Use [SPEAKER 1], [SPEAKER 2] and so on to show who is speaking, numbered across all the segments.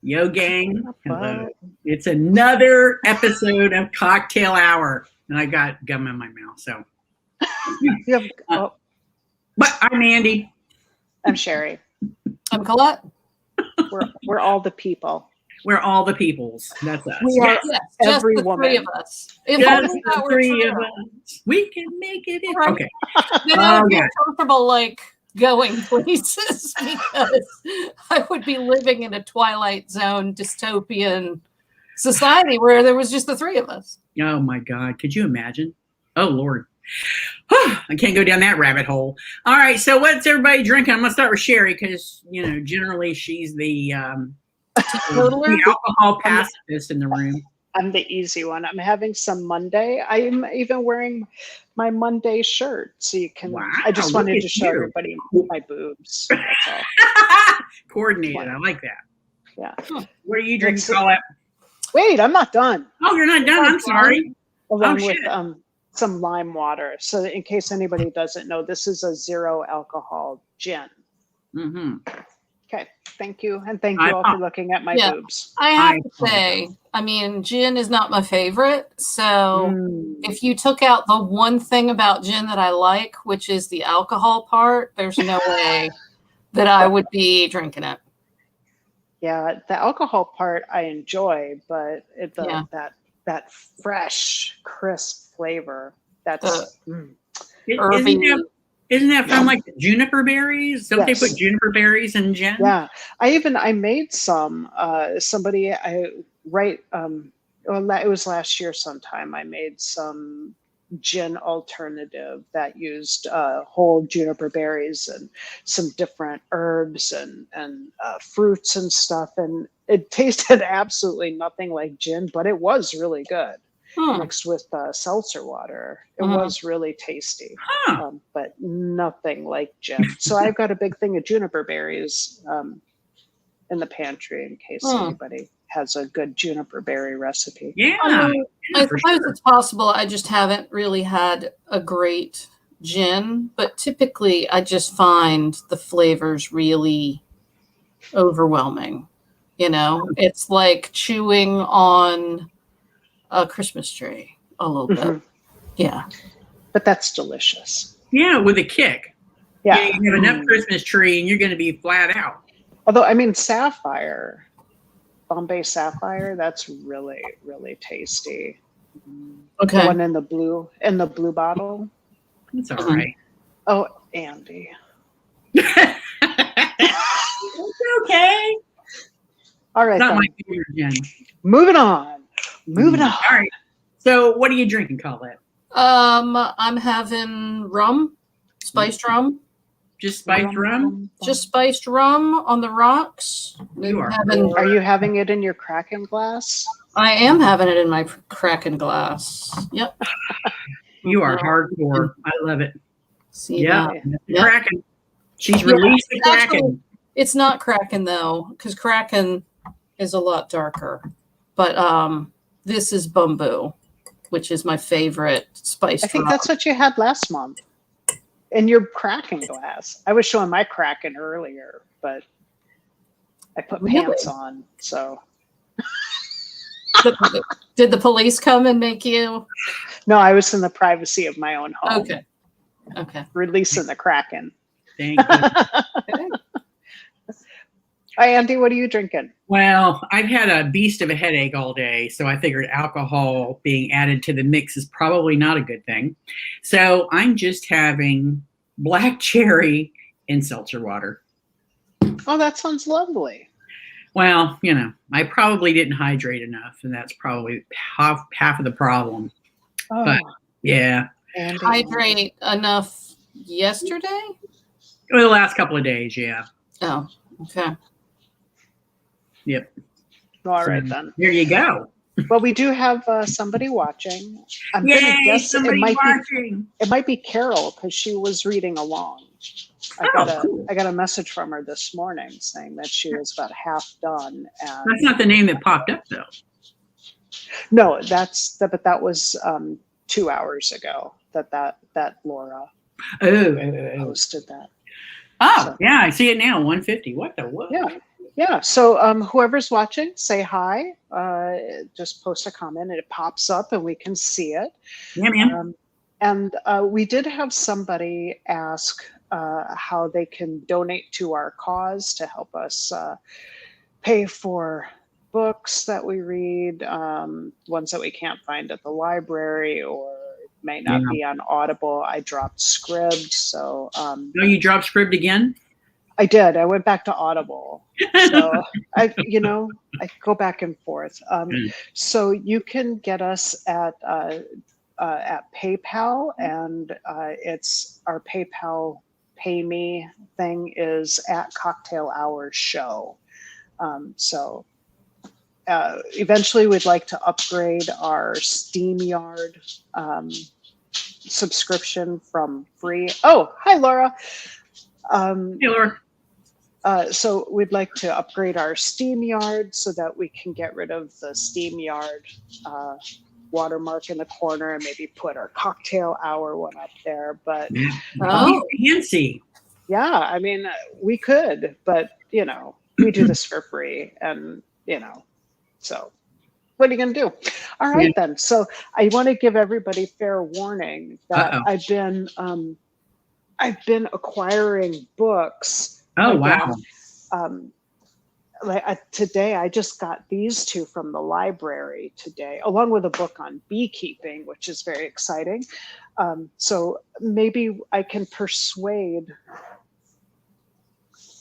[SPEAKER 1] Yo, gang. Hello.
[SPEAKER 2] But
[SPEAKER 1] It's another episode of Cocktail Hour. And I got gum in my mouth. So,
[SPEAKER 2] you have, oh,
[SPEAKER 1] but I'm Andy.
[SPEAKER 2] I'm Sherry.
[SPEAKER 3] I'm Colette.
[SPEAKER 2] We're all the people.
[SPEAKER 1] We're all the peoples. That's us.
[SPEAKER 2] We are
[SPEAKER 3] Yes, just
[SPEAKER 2] every
[SPEAKER 3] the
[SPEAKER 2] woman.
[SPEAKER 3] three of us. If
[SPEAKER 1] Just
[SPEAKER 3] only
[SPEAKER 1] the
[SPEAKER 3] that were
[SPEAKER 1] three
[SPEAKER 3] true.
[SPEAKER 1] of us. We can make it.
[SPEAKER 3] Right.
[SPEAKER 1] Okay.
[SPEAKER 3] Then I would be
[SPEAKER 1] yeah.
[SPEAKER 3] comfortable, like, going places because I would be living in a Twilight Zone dystopian society where there was just the three of us.
[SPEAKER 1] Oh my God. Could you imagine? Oh Lord. I can't go down that rabbit hole. All right. So what's everybody drinking? I'm going to start with Sherry because, generally she's the alcohol pacifist in the room.
[SPEAKER 2] I'm the easy one. I'm having some Monday. I'm even wearing my Monday shirt. So you can,
[SPEAKER 1] Wow,
[SPEAKER 2] I just
[SPEAKER 1] look
[SPEAKER 2] wanted
[SPEAKER 1] at
[SPEAKER 2] to show
[SPEAKER 1] you.
[SPEAKER 2] everybody my boobs. That's all.
[SPEAKER 1] Coordinated. I like that.
[SPEAKER 2] Yeah.
[SPEAKER 1] What are you drinking,
[SPEAKER 2] Let's see.
[SPEAKER 1] Colette?
[SPEAKER 2] Wait, I'm not done.
[SPEAKER 1] Oh, you're not done. I'm sorry.
[SPEAKER 2] Along
[SPEAKER 1] shit.
[SPEAKER 2] with some lime water. So in case anybody doesn't know, this is a 0 alcohol gin.
[SPEAKER 1] Mm-hmm.
[SPEAKER 2] Okay. Thank you. And thank you all for looking at my
[SPEAKER 3] Yeah.
[SPEAKER 2] boobs.
[SPEAKER 3] I have to say, I mean, gin is not my favorite. So if you took out the one thing about gin that I like, which is the alcohol part, there's no way that I would be drinking it.
[SPEAKER 2] Yeah, the alcohol part I enjoy, but that fresh, crisp flavor. That's
[SPEAKER 1] Isn't that from like juniper berries? Don't
[SPEAKER 2] Yes.
[SPEAKER 1] they put juniper berries in gin?
[SPEAKER 2] yeah. I made some. Somebody it was last year sometime. I made some gin alternative that used whole juniper berries and some different herbs and fruits and stuff, and it tasted absolutely nothing like gin, but it was really good. Mixed with seltzer water. It was really tasty, but nothing like gin. So I've got a big thing of juniper berries in the pantry in case anybody has a good juniper berry recipe.
[SPEAKER 1] Yeah.
[SPEAKER 3] I suppose it's possible. I just haven't really had a great gin, but typically I just find the flavors really overwhelming. It's like chewing on a Christmas tree a little bit. Yeah.
[SPEAKER 2] But that's delicious.
[SPEAKER 1] Yeah, with a kick.
[SPEAKER 2] Yeah.
[SPEAKER 1] You have enough Christmas tree and you're going to be flat out.
[SPEAKER 2] Although, I mean, Bombay Sapphire, that's really, really tasty.
[SPEAKER 3] Okay.
[SPEAKER 2] The one in the blue bottle.
[SPEAKER 1] It's all right.
[SPEAKER 2] Oh, Andy.
[SPEAKER 1] It's okay.
[SPEAKER 2] All right.
[SPEAKER 1] It's not
[SPEAKER 2] Then.
[SPEAKER 1] my favorite gin.
[SPEAKER 2] Moving on.
[SPEAKER 1] All right. So what are you drinking, Colette?
[SPEAKER 3] I'm having rum, spiced rum.
[SPEAKER 1] Just spiced rum?
[SPEAKER 3] Just spiced rum on the rocks.
[SPEAKER 1] You are.
[SPEAKER 2] Are you having it in your Kraken glass?
[SPEAKER 3] I am having it in my Kraken glass. Yep.
[SPEAKER 1] You are hardcore. I love it.
[SPEAKER 3] See
[SPEAKER 1] Yeah.
[SPEAKER 3] that?
[SPEAKER 1] Kraken. She's released the Kraken.
[SPEAKER 3] Actually, it's not Kraken though, because Kraken is a lot darker. But this is Bumbu, which is my favorite spiced
[SPEAKER 2] I think
[SPEAKER 3] rum.
[SPEAKER 2] that's what you had last month in your Kraken glass. I was showing my Kraken earlier, but I put pants on, so.
[SPEAKER 3] Did the police come and make you?
[SPEAKER 2] No, I was in the privacy of my own home.
[SPEAKER 3] Okay.
[SPEAKER 2] Releasing the Kraken.
[SPEAKER 1] Thank you.
[SPEAKER 2] Hi, Andy, what are you drinking?
[SPEAKER 1] Well, I've had a beast of a headache all day, so I figured alcohol being added to the mix is probably not a good thing. So I'm just having black cherry and seltzer water.
[SPEAKER 2] Oh, that sounds lovely.
[SPEAKER 1] Well, I probably didn't hydrate enough, and that's probably half of the problem.
[SPEAKER 2] Oh,
[SPEAKER 1] But yeah,
[SPEAKER 2] Andy.
[SPEAKER 3] Hydrate enough yesterday?
[SPEAKER 1] the last couple of days, yeah.
[SPEAKER 3] Oh, okay.
[SPEAKER 1] Yep.
[SPEAKER 2] All right, then.
[SPEAKER 1] There you go.
[SPEAKER 2] Well, we do have somebody watching. I'm
[SPEAKER 1] Yay,
[SPEAKER 2] going to guess
[SPEAKER 1] somebody watching.
[SPEAKER 2] It might be Carol because she was reading along.
[SPEAKER 1] Cool.
[SPEAKER 2] I got a message from her this morning saying that she was about half done. And
[SPEAKER 1] That's not the name that popped up, though.
[SPEAKER 2] no, but that was 2 hours ago that Laura
[SPEAKER 1] Oh.
[SPEAKER 2] posted that.
[SPEAKER 1] Oh,
[SPEAKER 2] So-
[SPEAKER 1] yeah, I see it now, 150. What the what?
[SPEAKER 2] Yeah. Yeah. So whoever's watching, say hi. Just post a comment, and it pops up, and we can see it.
[SPEAKER 1] Yeah, man.
[SPEAKER 2] And we did have somebody ask how they can donate to our cause to help us pay for books that we read, ones that we can't find at the library or may not
[SPEAKER 1] Yeah.
[SPEAKER 2] be on Audible. I dropped Scribd, so
[SPEAKER 1] Oh, you dropped Scribd again?
[SPEAKER 2] I did. I went back to Audible. So I go back and forth. So you can get us at PayPal, and it's our PayPal Pay Me thing is at Cocktail Hour Show. So eventually, we'd like to upgrade our SteamYard subscription from free. Oh, hi, Laura.
[SPEAKER 1] Hey, Laura.
[SPEAKER 2] So we'd like to upgrade our SteamYard so that we can get rid of the SteamYard watermark in the corner and maybe put our Cocktail Hour one up there. But
[SPEAKER 3] Oh,
[SPEAKER 1] Fancy.
[SPEAKER 2] yeah, I mean, we could, but we do this for free, and so what are you going to do? All right, then. So I want to give everybody fair warning that I've been acquiring books.
[SPEAKER 1] Oh, wow.
[SPEAKER 2] Today, I just got these two from the library today, along with a book on beekeeping, which is very exciting. So maybe I can persuade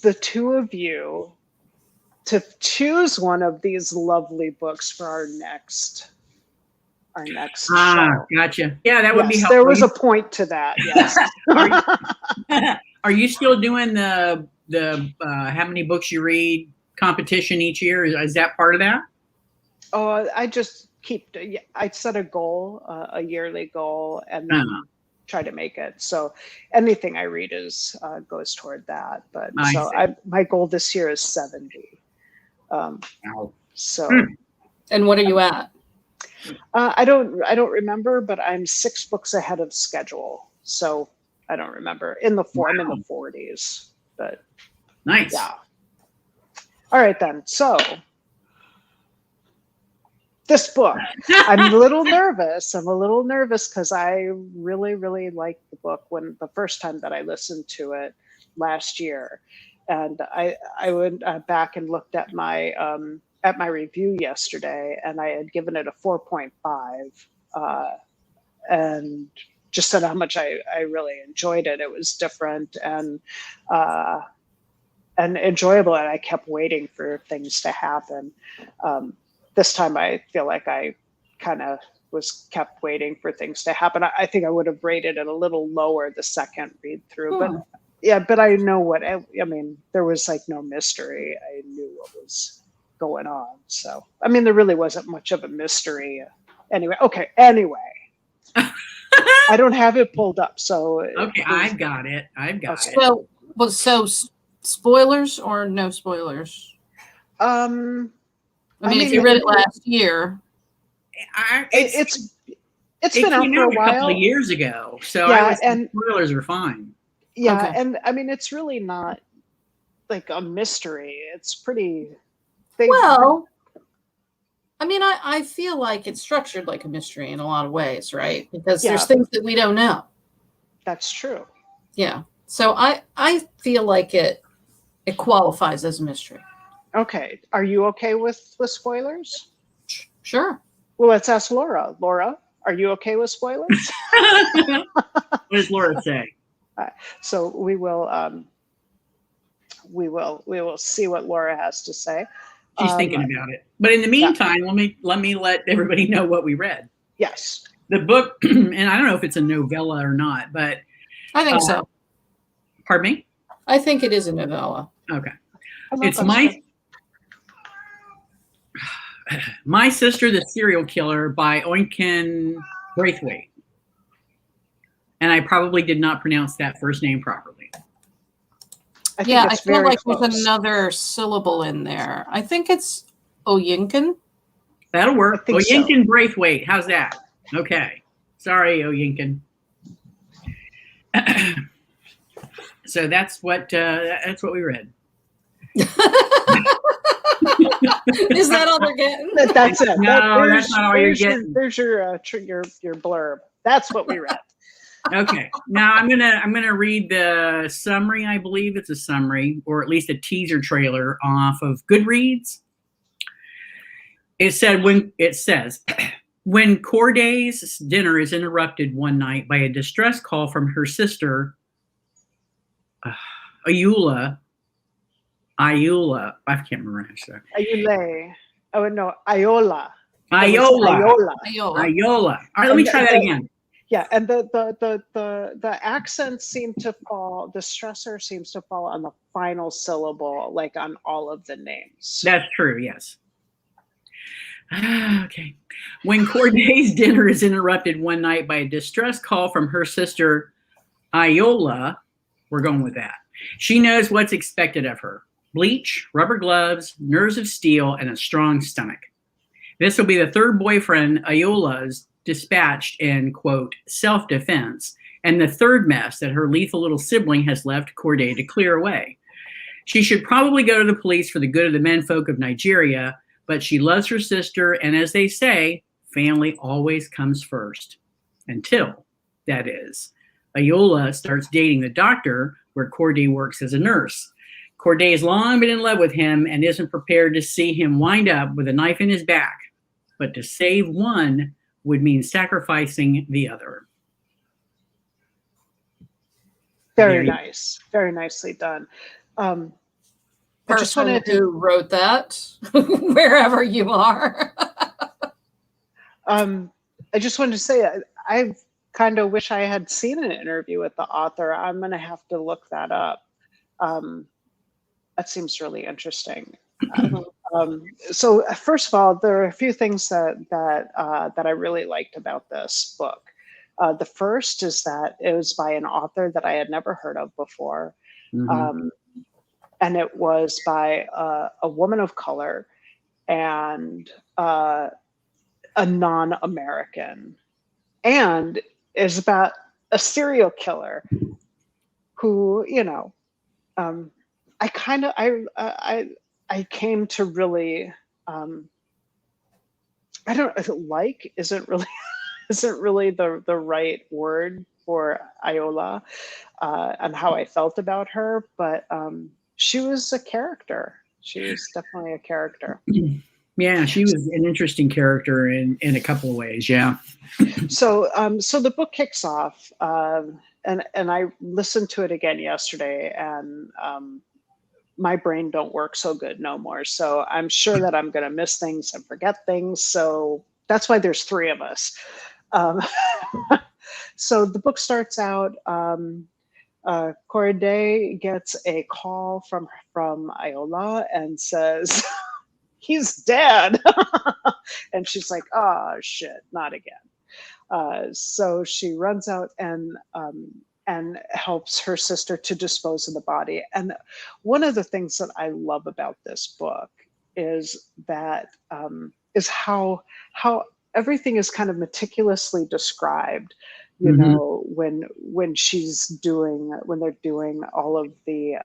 [SPEAKER 2] the two of you to choose one of these lovely books for our next show.
[SPEAKER 1] Gotcha. Yeah, that would be helpful.
[SPEAKER 2] There was a point to that. Yes.
[SPEAKER 1] Are you still doing the how many books you read competition each year? Is that part of that?
[SPEAKER 2] Oh, I just I set a goal, a yearly goal, and then try to make it. So anything I read goes toward that. But my goal this year is 70. So.
[SPEAKER 3] And what are you at?
[SPEAKER 2] I don't remember, but I'm 6 books ahead of schedule. So I don't remember. I'm in the 40s, but
[SPEAKER 1] nice.
[SPEAKER 2] Yeah. All right then. So this book, I'm a little nervous. Because I really, really liked the book the first time that I listened to it last year, and I went back and looked at my review yesterday, and I had given it a 4.5, and just said how much I really enjoyed it. It was different and enjoyable, and I kept waiting for things to happen. This time I feel like I kind of kept waiting for things to happen. I think I would have rated it a little lower the second read through, but yeah, but I know what I mean. There was like no mystery. I knew what was going on. So, I mean, there really wasn't much of a mystery. Anyway. I don't have it pulled up. So.
[SPEAKER 1] Okay, I've got it.
[SPEAKER 3] So spoilers or no spoilers?
[SPEAKER 2] I mean,
[SPEAKER 3] if you read it last year.
[SPEAKER 2] It's been out for a while.
[SPEAKER 1] Couple of years ago. So spoilers are fine.
[SPEAKER 2] Yeah.
[SPEAKER 3] Okay.
[SPEAKER 2] And I mean, it's really not like a mystery. It's pretty.
[SPEAKER 3] Well, I mean, I feel like it's structured like a mystery in a lot of ways, right? Because there's things that we don't know.
[SPEAKER 2] That's true.
[SPEAKER 3] Yeah. So I feel like it qualifies as a mystery.
[SPEAKER 2] Okay. Are you okay with spoilers?
[SPEAKER 3] Sure.
[SPEAKER 2] Well, let's ask Laura. Laura, are you okay with spoilers?
[SPEAKER 1] What does Laura say?
[SPEAKER 2] So we will see what Laura has to say.
[SPEAKER 1] She's thinking about it. But in the meantime, let me let everybody know what we read.
[SPEAKER 2] Yes.
[SPEAKER 1] The book, and I don't know if it's a novella or not, but
[SPEAKER 3] I think so.
[SPEAKER 1] Pardon me?
[SPEAKER 3] I think it is a novella.
[SPEAKER 1] Okay. It's My Sister the Serial Killer by Oinken Braithwaite. And I probably did not pronounce that first name properly.
[SPEAKER 2] I feel like
[SPEAKER 3] there's another syllable in there. I think it's Oyinkan.
[SPEAKER 1] That'll work.
[SPEAKER 2] Oyinkan
[SPEAKER 1] Braithwaite. How's that? Okay. Sorry, Oyinkan. So that's what we read.
[SPEAKER 3] Is that all they're getting?
[SPEAKER 2] That's it.
[SPEAKER 1] No, that's not all you're getting.
[SPEAKER 2] There's your blurb. That's what we read.
[SPEAKER 1] Okay. Now I'm gonna read the summary. I believe it's a summary, or at least a teaser trailer off of Goodreads. It says when Corday's dinner is interrupted one night by a distress call from her sister, Ayula. I can't remember how to say.
[SPEAKER 2] Ayula. Oh no, Iola.
[SPEAKER 1] Iola.
[SPEAKER 3] Iola.
[SPEAKER 1] All right, let me try that again.
[SPEAKER 2] Yeah, and the accent seemed to fall. The stressor seems to fall on the final syllable, like on all of the names.
[SPEAKER 1] That's true. Yes. Okay. When Corday's dinner is interrupted one night by a distress call from her sister, Iola, we're going with that. She knows what's expected of her: bleach, rubber gloves, nerves of steel, and a strong stomach. This will be the third boyfriend Iola's dispatched in, quote, self-defense, and the third mess that her lethal little sibling has left Corday to clear away. She should probably go to the police for the good of the menfolk of Nigeria, but she loves her sister, and as they say, family always comes first. Until, that is, Iola starts dating the doctor where Corday works as a nurse. Corday has long been in love with him and isn't prepared to see him wind up with a knife in his back. But to save one would mean sacrificing the other.
[SPEAKER 2] Very nice. Very nicely done. I just wanted to
[SPEAKER 3] who wrote that, wherever you are.
[SPEAKER 2] I just wanted to say I kind of wish I had seen an interview with the author. I'm going to have to look that up. That seems really interesting. So first of all, there are a few things that I really liked about this book. The first is that it was by an author that I had never heard of before.
[SPEAKER 1] Mhm.
[SPEAKER 2] And it was by a woman of color and a non-American, and is about a serial killer who, you know, I came to really, I don't like isn't really isn't really the right word for Iola, and how I felt about her, but she was a character. She was definitely a character.
[SPEAKER 1] Yeah, she was an interesting character in a couple of ways. Yeah.
[SPEAKER 2] So the book kicks off, and I listened to it again yesterday, and my brain don't work so good no more. So I'm sure that I'm going to miss things and forget things. So that's why there's three of us. So the book starts out. Corday gets a call from Iola and says, he's dead. And she's like, oh shit, not again. So she runs out and helps her sister to dispose of the body. And one of the things that I love about this book is that is how everything is kind of meticulously described. You
[SPEAKER 1] Mhm.
[SPEAKER 2] know, when they're doing all of the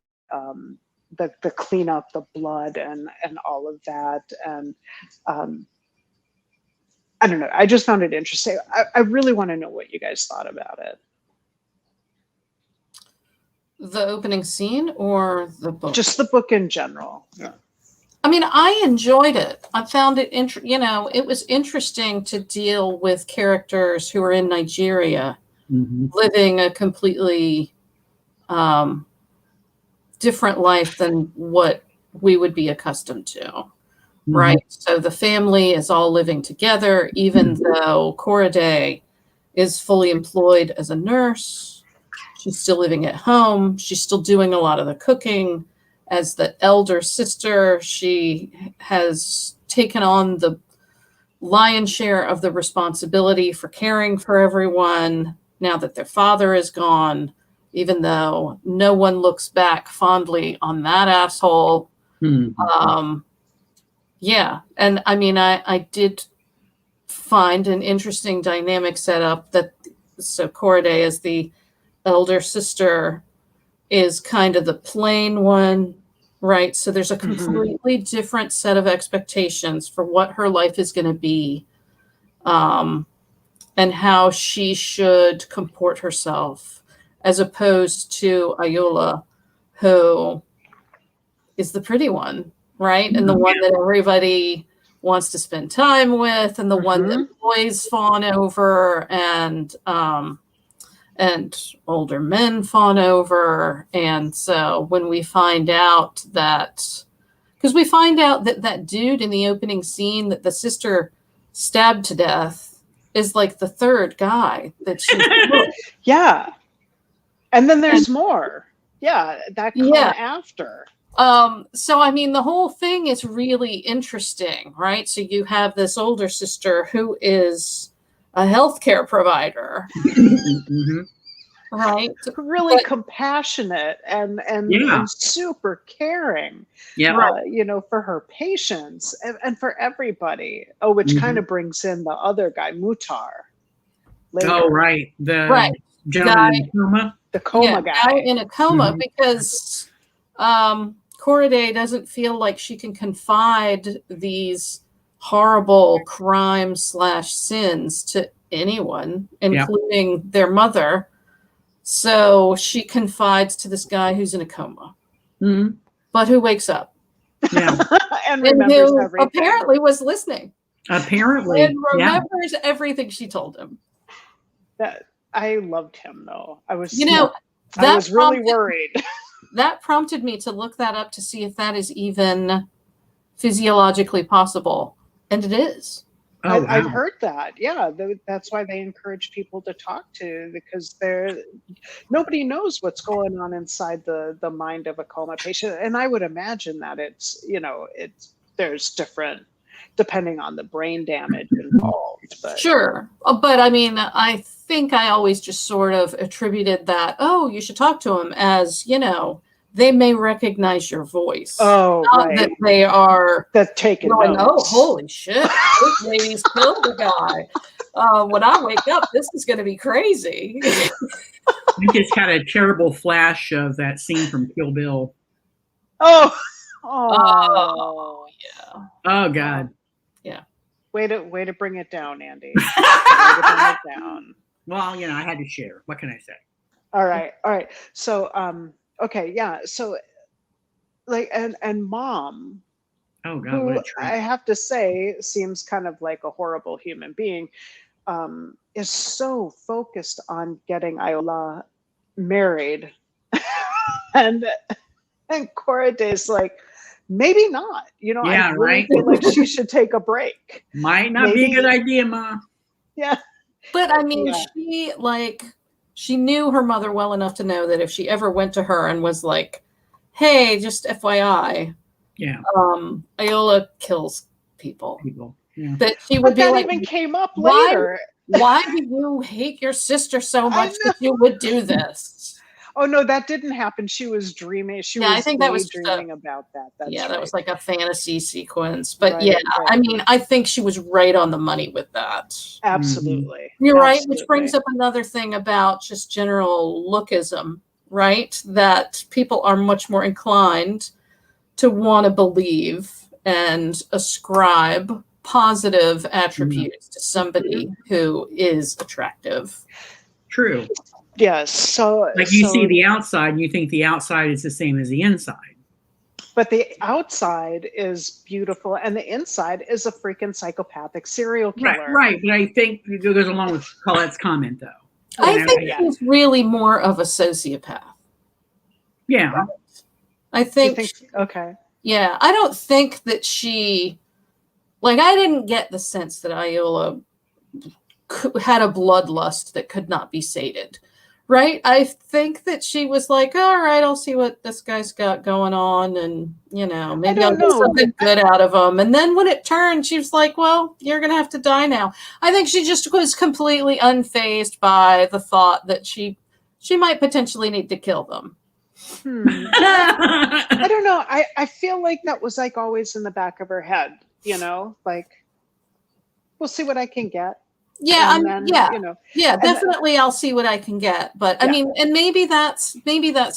[SPEAKER 2] cleanup, the blood and all of that. And I don't know, I just found it interesting. I really want to know what you guys thought about it.
[SPEAKER 3] The opening scene or the book?
[SPEAKER 2] Just the book in general. Yeah.
[SPEAKER 3] I mean, I enjoyed it. I found it, it was interesting to deal with characters who are in Nigeria,
[SPEAKER 1] Mhm.
[SPEAKER 3] living a completely different life than what we would be accustomed to, right? So the family is all living together, even though Corday is fully employed as a nurse. She's still living at home. She's still doing a lot of the cooking. As the elder sister, she has taken on the lion's share of the responsibility for caring for everyone now that their father is gone, even though no one looks back fondly on that asshole.
[SPEAKER 1] Mhm.
[SPEAKER 3] Yeah. And I mean, I did find an interesting dynamic set up so Corday, as the elder sister, is kind of the plain one, right? So there's a
[SPEAKER 2] Mhm.
[SPEAKER 3] completely different set of expectations for what her life is going to be, and how she should comport herself, as opposed to Ayola, who is the pretty one, right? And the one that everybody wants to spend time with, and the one that boys fawn over, and older men fawn over. And so when we find out that, because we find out that that dude in the opening scene that the sister stabbed to death is like the third guy that she
[SPEAKER 2] Yeah. And then there's more. Yeah, that come after.
[SPEAKER 3] So I mean, the whole thing is really interesting, right? So you have this older sister who is a healthcare provider, right?
[SPEAKER 2] Really compassionate and super caring. You know, for her patients and for everybody. Oh, which kind of brings in the other guy, Muhtar. Later.
[SPEAKER 1] Oh, right. The gentleman in a coma.
[SPEAKER 2] The coma guy.
[SPEAKER 3] In a coma, because Corriday doesn't feel like she can confide these horrible crimes/sins to anyone, including their mother. So she confides to this guy who's in a coma, but who wakes up.
[SPEAKER 2] Yeah. and remembers
[SPEAKER 3] who
[SPEAKER 2] everything.
[SPEAKER 3] Apparently was listening.
[SPEAKER 1] Apparently.
[SPEAKER 3] And remembers everything she told him.
[SPEAKER 2] That I loved him though. I was
[SPEAKER 3] I
[SPEAKER 2] was really worried.
[SPEAKER 3] That prompted me to look that up to see if that is even physiologically possible. And it is.
[SPEAKER 1] Oh, wow.
[SPEAKER 2] I've heard that. Yeah, that's why they encourage people to talk to, because nobody knows what's going on inside the mind of a coma patient. And I would imagine that there's different, depending on the brain damage involved. But.
[SPEAKER 3] Sure. But I mean, I think I always just sort of attributed that, oh, you should talk to him, as, they may recognize your voice.
[SPEAKER 2] Oh,
[SPEAKER 3] not
[SPEAKER 2] right.
[SPEAKER 3] that they are
[SPEAKER 2] taking
[SPEAKER 3] going,
[SPEAKER 2] notes.
[SPEAKER 3] Oh, holy shit, this lady's killed the guy. When I wake up, this is going to be crazy.
[SPEAKER 1] I just had a terrible flash of that scene from Kill Bill.
[SPEAKER 2] Oh,
[SPEAKER 3] yeah.
[SPEAKER 1] Oh, God.
[SPEAKER 3] Yeah.
[SPEAKER 2] Way to bring it down, Andy. Way to bring it down.
[SPEAKER 1] Well, I had to share. What can I say?
[SPEAKER 2] All right. So, okay, yeah. So, and Mom,
[SPEAKER 1] oh God,
[SPEAKER 2] who
[SPEAKER 1] what a treat.
[SPEAKER 2] I have to say seems kind of like a horrible human being, is so focused on getting Ayola married, and Corriday's like, maybe not. I really feel like she should take a break.
[SPEAKER 1] Might not be a good idea, Ma.
[SPEAKER 2] Yeah.
[SPEAKER 3] But I mean, she knew her mother well enough to know that if she ever went to her and was like, hey, just FYI, Ayola kills people.
[SPEAKER 1] Yeah.
[SPEAKER 3] That she would be
[SPEAKER 2] that
[SPEAKER 3] like,
[SPEAKER 2] even came up later.
[SPEAKER 3] Why do you hate your sister so much that you would do this?
[SPEAKER 2] Oh no, that didn't happen. She was dreaming. I think that was dreaming about that. That's
[SPEAKER 3] that was like a fantasy sequence. But
[SPEAKER 2] right.
[SPEAKER 3] I mean, I think she was right on the money with that.
[SPEAKER 2] Absolutely.
[SPEAKER 3] You're right, which brings up another thing about just general lookism, right? That people are much more inclined to want to believe and ascribe positive attributes to somebody who is attractive.
[SPEAKER 1] True.
[SPEAKER 2] Yes. So
[SPEAKER 1] you see the outside and you think the outside is the same as the inside.
[SPEAKER 2] But the outside is beautiful and the inside is a freaking psychopathic serial killer.
[SPEAKER 1] Right. But I think it goes along with Colette's comment though.
[SPEAKER 3] I think she's really more of a sociopath.
[SPEAKER 1] Yeah.
[SPEAKER 3] Right? I think
[SPEAKER 2] okay.
[SPEAKER 3] Yeah. I don't think that she, I didn't get the sense that Ayola had a bloodlust that could not be sated. Right. I think that she was like, all right, I'll see what this guy's got going on. And, maybe I'll get something good out of him. And then when it turned, she was like, well, you're going to have to die now. I think she just was completely unfazed by the thought that she might potentially need to kill them.
[SPEAKER 2] I don't know. I feel like that was always in the back of her head, we'll see what I can get.
[SPEAKER 3] Yeah,
[SPEAKER 2] And then,
[SPEAKER 3] yeah,
[SPEAKER 2] you know,
[SPEAKER 3] yeah,
[SPEAKER 2] and
[SPEAKER 3] definitely. I'll see what I can get, but I
[SPEAKER 2] Yeah.
[SPEAKER 3] mean, and maybe that's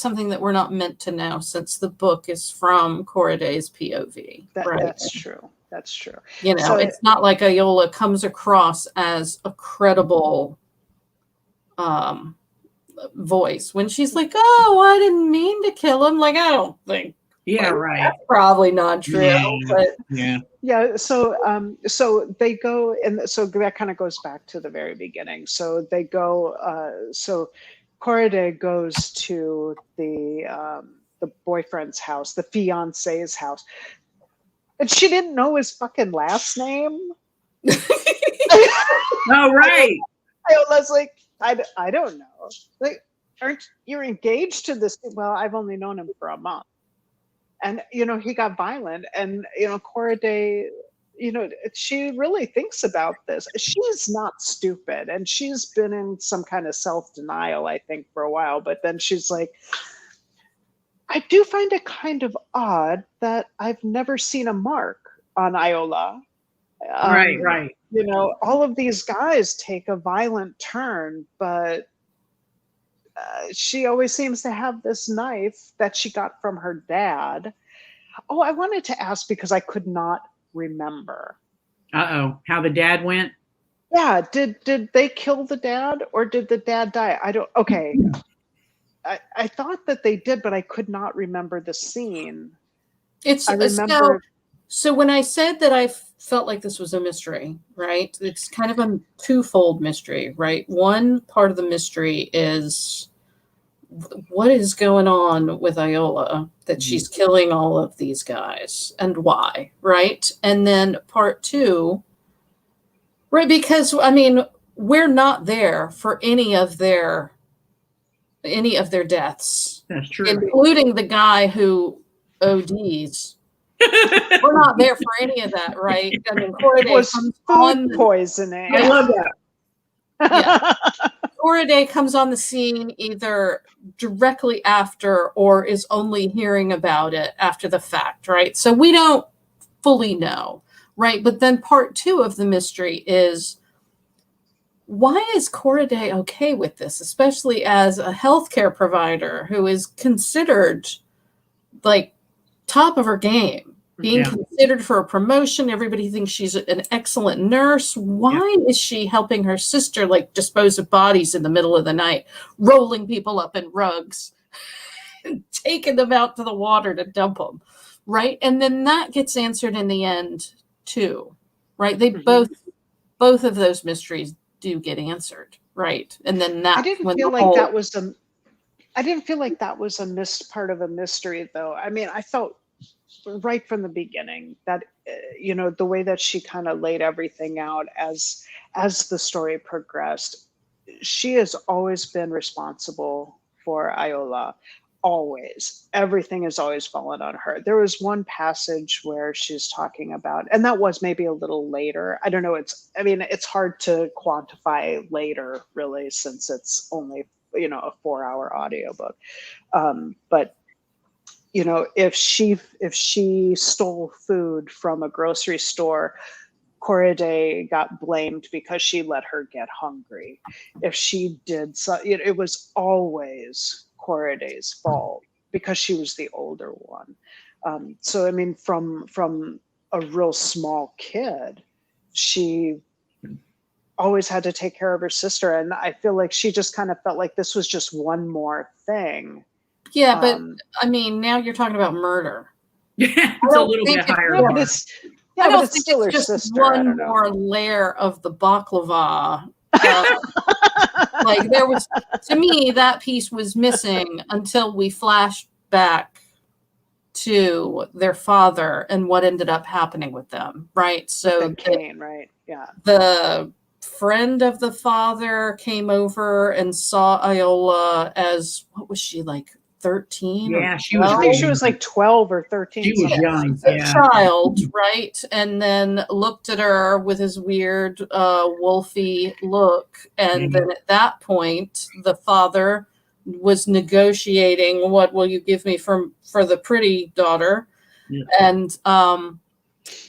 [SPEAKER 3] something that we're not meant to know, since the book is from Corraday's POV, right?
[SPEAKER 2] that's true. That's true.
[SPEAKER 3] You know,
[SPEAKER 2] So
[SPEAKER 3] it's not like Iola comes across as a credible voice when she's like, "Oh, I didn't mean to kill him." Like, I don't think.
[SPEAKER 1] Yeah,
[SPEAKER 3] Like,
[SPEAKER 1] right.
[SPEAKER 3] that's probably not true.
[SPEAKER 1] Yeah.
[SPEAKER 3] But
[SPEAKER 1] Yeah.
[SPEAKER 2] yeah, so they go, and so that kind of goes back to the very beginning. So they go, so Corriday goes to the boyfriend's house, the fiance's house, and she didn't know his fucking last name.
[SPEAKER 1] Oh, right.
[SPEAKER 2] I was like, I don't know. Like, aren't you engaged to this? Well, I've only known him for a month. And, you know, he got violent. And, you know, Corriday, you know, she really thinks about this. She's not stupid. And she's been in some kind of self-denial, I think, for a while. But then she's like, I do find it kind of odd that I've never seen a mark on Iola.
[SPEAKER 1] Right.
[SPEAKER 2] You know, all of these guys take a violent turn, but she always seems to have this knife that she got from her dad. Oh, I wanted to ask because I could not remember.
[SPEAKER 1] Uh-oh. How the dad went?
[SPEAKER 2] Yeah, did they kill the dad, or did the dad die? I don't. Okay, I thought that they did, but I could not remember the scene.
[SPEAKER 3] it's
[SPEAKER 2] I remember.
[SPEAKER 3] so when I said that I felt like this was a mystery, right? It's kind of a twofold mystery, right? One part of the mystery is what is going on with Iola that she's killing all of these guys, and why, right? And then part two, right? Because I mean, we're not there for any of their deaths,
[SPEAKER 1] That's true.
[SPEAKER 3] including the guy who ODs. We're not there for any of that, right? I mean, Corriday
[SPEAKER 2] It was
[SPEAKER 3] comes
[SPEAKER 2] food
[SPEAKER 3] on.
[SPEAKER 2] poisoning.
[SPEAKER 1] I love that.
[SPEAKER 3] Yeah. Corriday comes on the scene either directly after or is only hearing about it after the fact, right? So we don't fully know, right? But then part two of the mystery is, why is Corriday okay with this, especially as a healthcare provider who is considered like top of her game, being considered for a promotion? Everybody thinks she's an excellent nurse. Why is she helping her sister like dispose of bodies in the middle of the night, rolling people up in rugs and taking them out to the water to dump them, right? And then that gets answered in the end too, right? They both of those mysteries do get answered, right? And then that
[SPEAKER 2] I didn't feel like that was a missed part of a mystery, though. I mean, I felt right from the beginning that you know, the way that she kind of laid everything out as the story progressed, she has always been responsible for Iola. Always, everything has always fallen on her. There was one passage where she's talking about, and that was maybe a little later, I don't know, I mean, it's hard to quantify later, really, since it's only, you know, a 4-hour audiobook. But you know, if she stole food from a grocery store, Corriday got blamed because she let her get hungry. If she did so, it was always Corriday's fault because she was the older one. So I mean, from a real small kid, she always had to take care of her sister, and I feel like she just kind of felt like this was just one more thing.
[SPEAKER 3] Yeah, but I mean, now you're talking about murder.
[SPEAKER 1] It's a little bit higher.
[SPEAKER 2] Yeah, but it's still her sister.
[SPEAKER 3] One more layer of the baklava. Like, there was, to me, that piece was missing until we flashed back to their father and what ended up happening with them, right? So
[SPEAKER 2] Kane, right? Yeah.
[SPEAKER 3] The friend of the father came over and saw Iola as, what was she, like 13?
[SPEAKER 1] Yeah, she
[SPEAKER 2] I
[SPEAKER 1] was.
[SPEAKER 2] think she was like 12 or 13.
[SPEAKER 1] She was young.
[SPEAKER 3] A child, right? And then looked at her with his weird wolfy look. And then at that point, the father was negotiating, what will you give me for the pretty daughter? And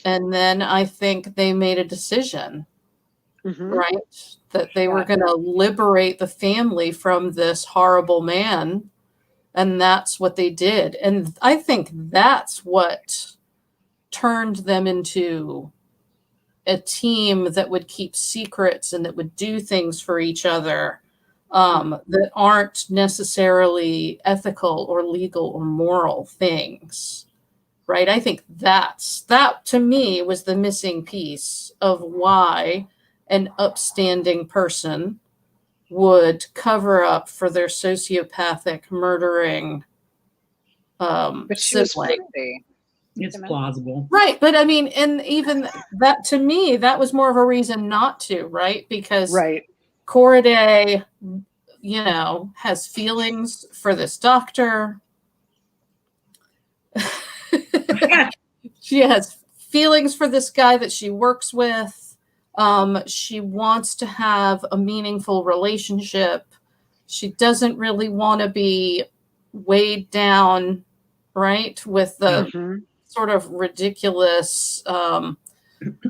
[SPEAKER 3] then I think they made a decision.
[SPEAKER 2] Mhm.
[SPEAKER 3] right? That they were
[SPEAKER 2] Yeah.
[SPEAKER 3] going to liberate the family from this horrible man. And that's what they did. And I think that's what turned them into a team that would keep secrets and that would do things for each other that aren't necessarily ethical or legal or moral things. Right? I think that to me was the missing piece of why an upstanding person would cover up for their sociopathic murdering
[SPEAKER 2] But she was
[SPEAKER 3] sibling.
[SPEAKER 2] pretty.
[SPEAKER 1] It's
[SPEAKER 2] You know?
[SPEAKER 1] plausible.
[SPEAKER 3] Right. But I mean, and even that to me, that was more of a reason not to, right? Because
[SPEAKER 2] Right.
[SPEAKER 3] Corriday, you know, has feelings for this doctor. She has feelings for this guy that she works with. She wants to have a meaningful relationship. She doesn't really want to be weighed down, right, with the
[SPEAKER 2] Mhm.
[SPEAKER 3] sort of ridiculous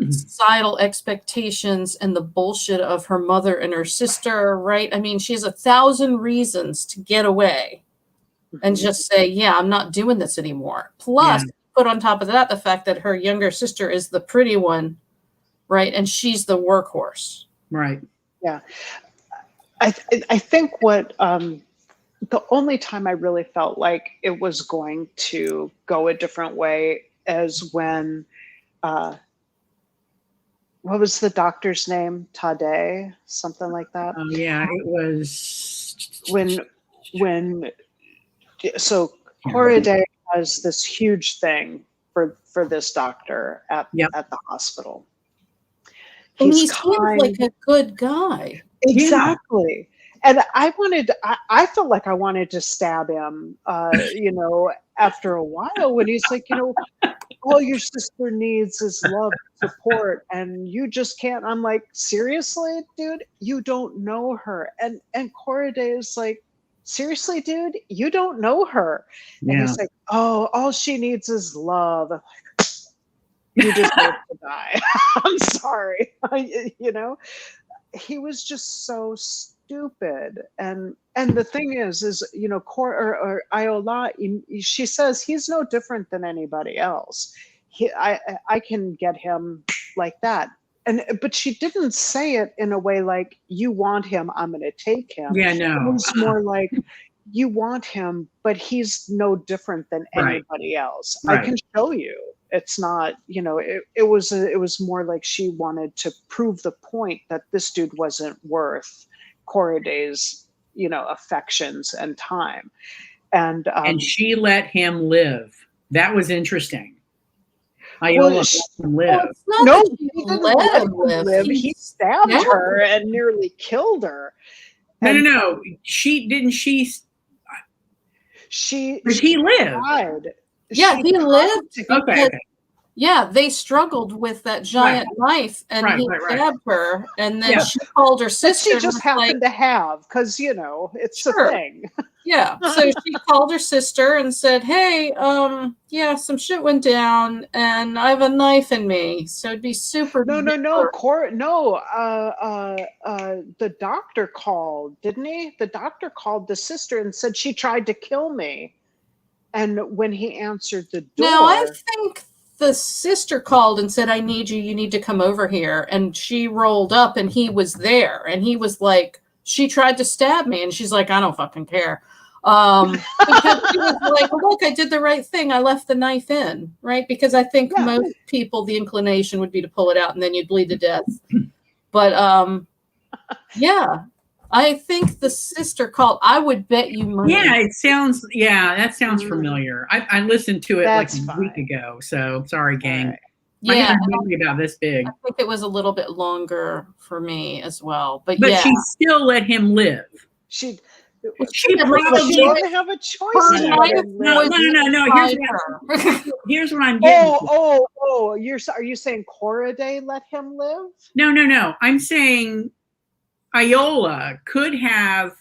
[SPEAKER 3] societal expectations and the bullshit of her mother and her sister, right? I mean, she has 1,000 reasons to get away and
[SPEAKER 2] Mhm.
[SPEAKER 3] just say, yeah, I'm not doing this anymore. Plus, put on top of that the fact that her younger sister is the pretty one, right? And she's the workhorse.
[SPEAKER 1] Right.
[SPEAKER 2] Yeah. I think what the only time I really felt like it was going to go a different way is when what was the doctor's name? Tade, something like that.
[SPEAKER 1] Oh yeah, it was.
[SPEAKER 2] When so Corriday has this huge thing for this doctor at
[SPEAKER 1] Yep.
[SPEAKER 2] the hospital.
[SPEAKER 3] And he
[SPEAKER 2] He's
[SPEAKER 3] seems
[SPEAKER 2] kind.
[SPEAKER 3] like a good guy.
[SPEAKER 2] Exactly. And I felt like I wanted to stab him, after a while when he's like, all your sister needs is love, support, and you just can't. I'm like, seriously, dude, you don't know her. And Corriday is like, seriously, dude, you don't know her. And
[SPEAKER 1] Yeah.
[SPEAKER 2] he's like, oh, all she needs is love. I'm like, you deserve to die. I'm sorry. He was just so stupid. And the thing is or Iola, she says he's no different than anybody else. I can get him like that. But she didn't say it in a way like, you want him, I'm going to take him.
[SPEAKER 1] Yeah.
[SPEAKER 2] It
[SPEAKER 1] No.
[SPEAKER 2] was more like, you want him, but he's no different than
[SPEAKER 1] Right.
[SPEAKER 2] anybody else.
[SPEAKER 1] Right.
[SPEAKER 2] I can show you. It's not, it was more like she wanted to prove the point that this dude wasn't worth Corriday's, affections and time. And
[SPEAKER 1] she let him live. That was interesting.
[SPEAKER 2] Well,
[SPEAKER 1] Iola let him live.
[SPEAKER 3] It's not
[SPEAKER 2] no,
[SPEAKER 3] that
[SPEAKER 2] he
[SPEAKER 3] she
[SPEAKER 2] didn't
[SPEAKER 3] let
[SPEAKER 2] let
[SPEAKER 3] him
[SPEAKER 2] him
[SPEAKER 3] live.
[SPEAKER 2] live. He stabbed
[SPEAKER 3] stabbed
[SPEAKER 2] her and nearly killed her.
[SPEAKER 1] No,
[SPEAKER 2] And
[SPEAKER 1] no. She didn't. She.
[SPEAKER 2] She
[SPEAKER 1] Did he live?
[SPEAKER 2] tried.
[SPEAKER 3] Yeah,
[SPEAKER 2] She
[SPEAKER 3] he
[SPEAKER 2] tried
[SPEAKER 3] lived.
[SPEAKER 2] to-
[SPEAKER 1] Okay.
[SPEAKER 3] because-
[SPEAKER 1] Okay.
[SPEAKER 3] Yeah, they struggled with that giant knife, and
[SPEAKER 1] Right,
[SPEAKER 3] he
[SPEAKER 1] right, right.
[SPEAKER 3] stabbed her, and then
[SPEAKER 1] Yeah.
[SPEAKER 3] she called her
[SPEAKER 2] That
[SPEAKER 3] sister.
[SPEAKER 2] she
[SPEAKER 3] and
[SPEAKER 2] just
[SPEAKER 3] was
[SPEAKER 2] happened
[SPEAKER 3] like,
[SPEAKER 2] to have, because it's
[SPEAKER 3] Sure.
[SPEAKER 2] a thing.
[SPEAKER 3] Yeah, so she called her sister and said, "Hey, yeah, some shit went down, and I have a knife in me, so it'd be super."
[SPEAKER 2] No. The doctor called, didn't he? The doctor called the sister and said she tried to kill me. And when he answered the door,
[SPEAKER 3] No, I think the sister called and said, "I need you. You need to come over here." And she rolled up, and he was there, and he was like, "She tried to stab me," and she's like, "I don't fucking care." Because she was like, "Look, I did the right thing. I left the knife in," right? Because I think
[SPEAKER 2] Yeah.
[SPEAKER 3] most people, the inclination would be to pull it out, and then you'd bleed to death. But yeah, I think the sister called. I would bet you money.
[SPEAKER 1] Yeah, it sounds. Yeah, that sounds
[SPEAKER 2] Mm.
[SPEAKER 1] familiar. I listened to it
[SPEAKER 2] That's
[SPEAKER 1] like a week
[SPEAKER 2] fine.
[SPEAKER 1] ago. So sorry, gang.
[SPEAKER 2] All right.
[SPEAKER 1] I
[SPEAKER 3] Yeah,
[SPEAKER 1] had a memory about this big.
[SPEAKER 3] I think it was a little bit longer for me as well. But
[SPEAKER 1] But
[SPEAKER 3] yeah,
[SPEAKER 1] she still let him live.
[SPEAKER 2] She
[SPEAKER 1] She
[SPEAKER 3] had
[SPEAKER 1] probably
[SPEAKER 2] she didn't have a choice.
[SPEAKER 3] her
[SPEAKER 2] to
[SPEAKER 1] No,
[SPEAKER 2] let
[SPEAKER 3] knife
[SPEAKER 2] him
[SPEAKER 1] No,
[SPEAKER 2] live.
[SPEAKER 1] no.
[SPEAKER 3] inside
[SPEAKER 1] Here's
[SPEAKER 3] her.
[SPEAKER 1] what I'm getting. to.
[SPEAKER 2] Oh! Are you saying Corriday let him live?
[SPEAKER 1] No. I'm saying Iola could have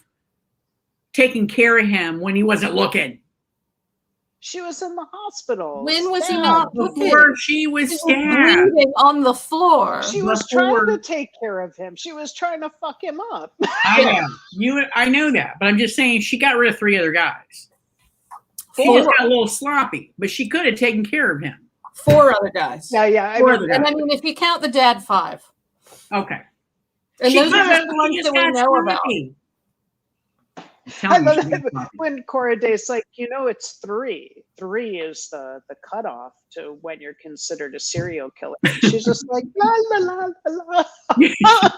[SPEAKER 1] taken care of him when he wasn't looking.
[SPEAKER 2] She was in the hospital.
[SPEAKER 3] When was he
[SPEAKER 2] stabbed.
[SPEAKER 3] not looking?
[SPEAKER 1] Before she was
[SPEAKER 3] He was
[SPEAKER 1] stabbed.
[SPEAKER 3] bleeding on the floor.
[SPEAKER 2] She was
[SPEAKER 1] Before-
[SPEAKER 2] trying to take care of him. She was trying to fuck him up.
[SPEAKER 1] I know. I know that, but I'm just saying she got rid of 3 other guys. He
[SPEAKER 3] Four,
[SPEAKER 1] just got a little sloppy, but she could have taken care of him.
[SPEAKER 3] 4 other guys.
[SPEAKER 2] Yeah.
[SPEAKER 1] Four other
[SPEAKER 3] And
[SPEAKER 1] guys.
[SPEAKER 3] I mean, if you count the dad, 5.
[SPEAKER 1] Okay.
[SPEAKER 3] And
[SPEAKER 1] She
[SPEAKER 3] those are
[SPEAKER 1] could've-
[SPEAKER 3] just the ones
[SPEAKER 1] she
[SPEAKER 3] that
[SPEAKER 1] just
[SPEAKER 3] we
[SPEAKER 1] got
[SPEAKER 3] know about.
[SPEAKER 1] sloppy. I'm
[SPEAKER 2] I
[SPEAKER 1] telling you,
[SPEAKER 2] love
[SPEAKER 1] she got
[SPEAKER 2] it
[SPEAKER 1] sloppy.
[SPEAKER 2] when Cora Day's like, it's 3. 3 is the cutoff to when you're considered a serial killer. She's just like, la la la la la.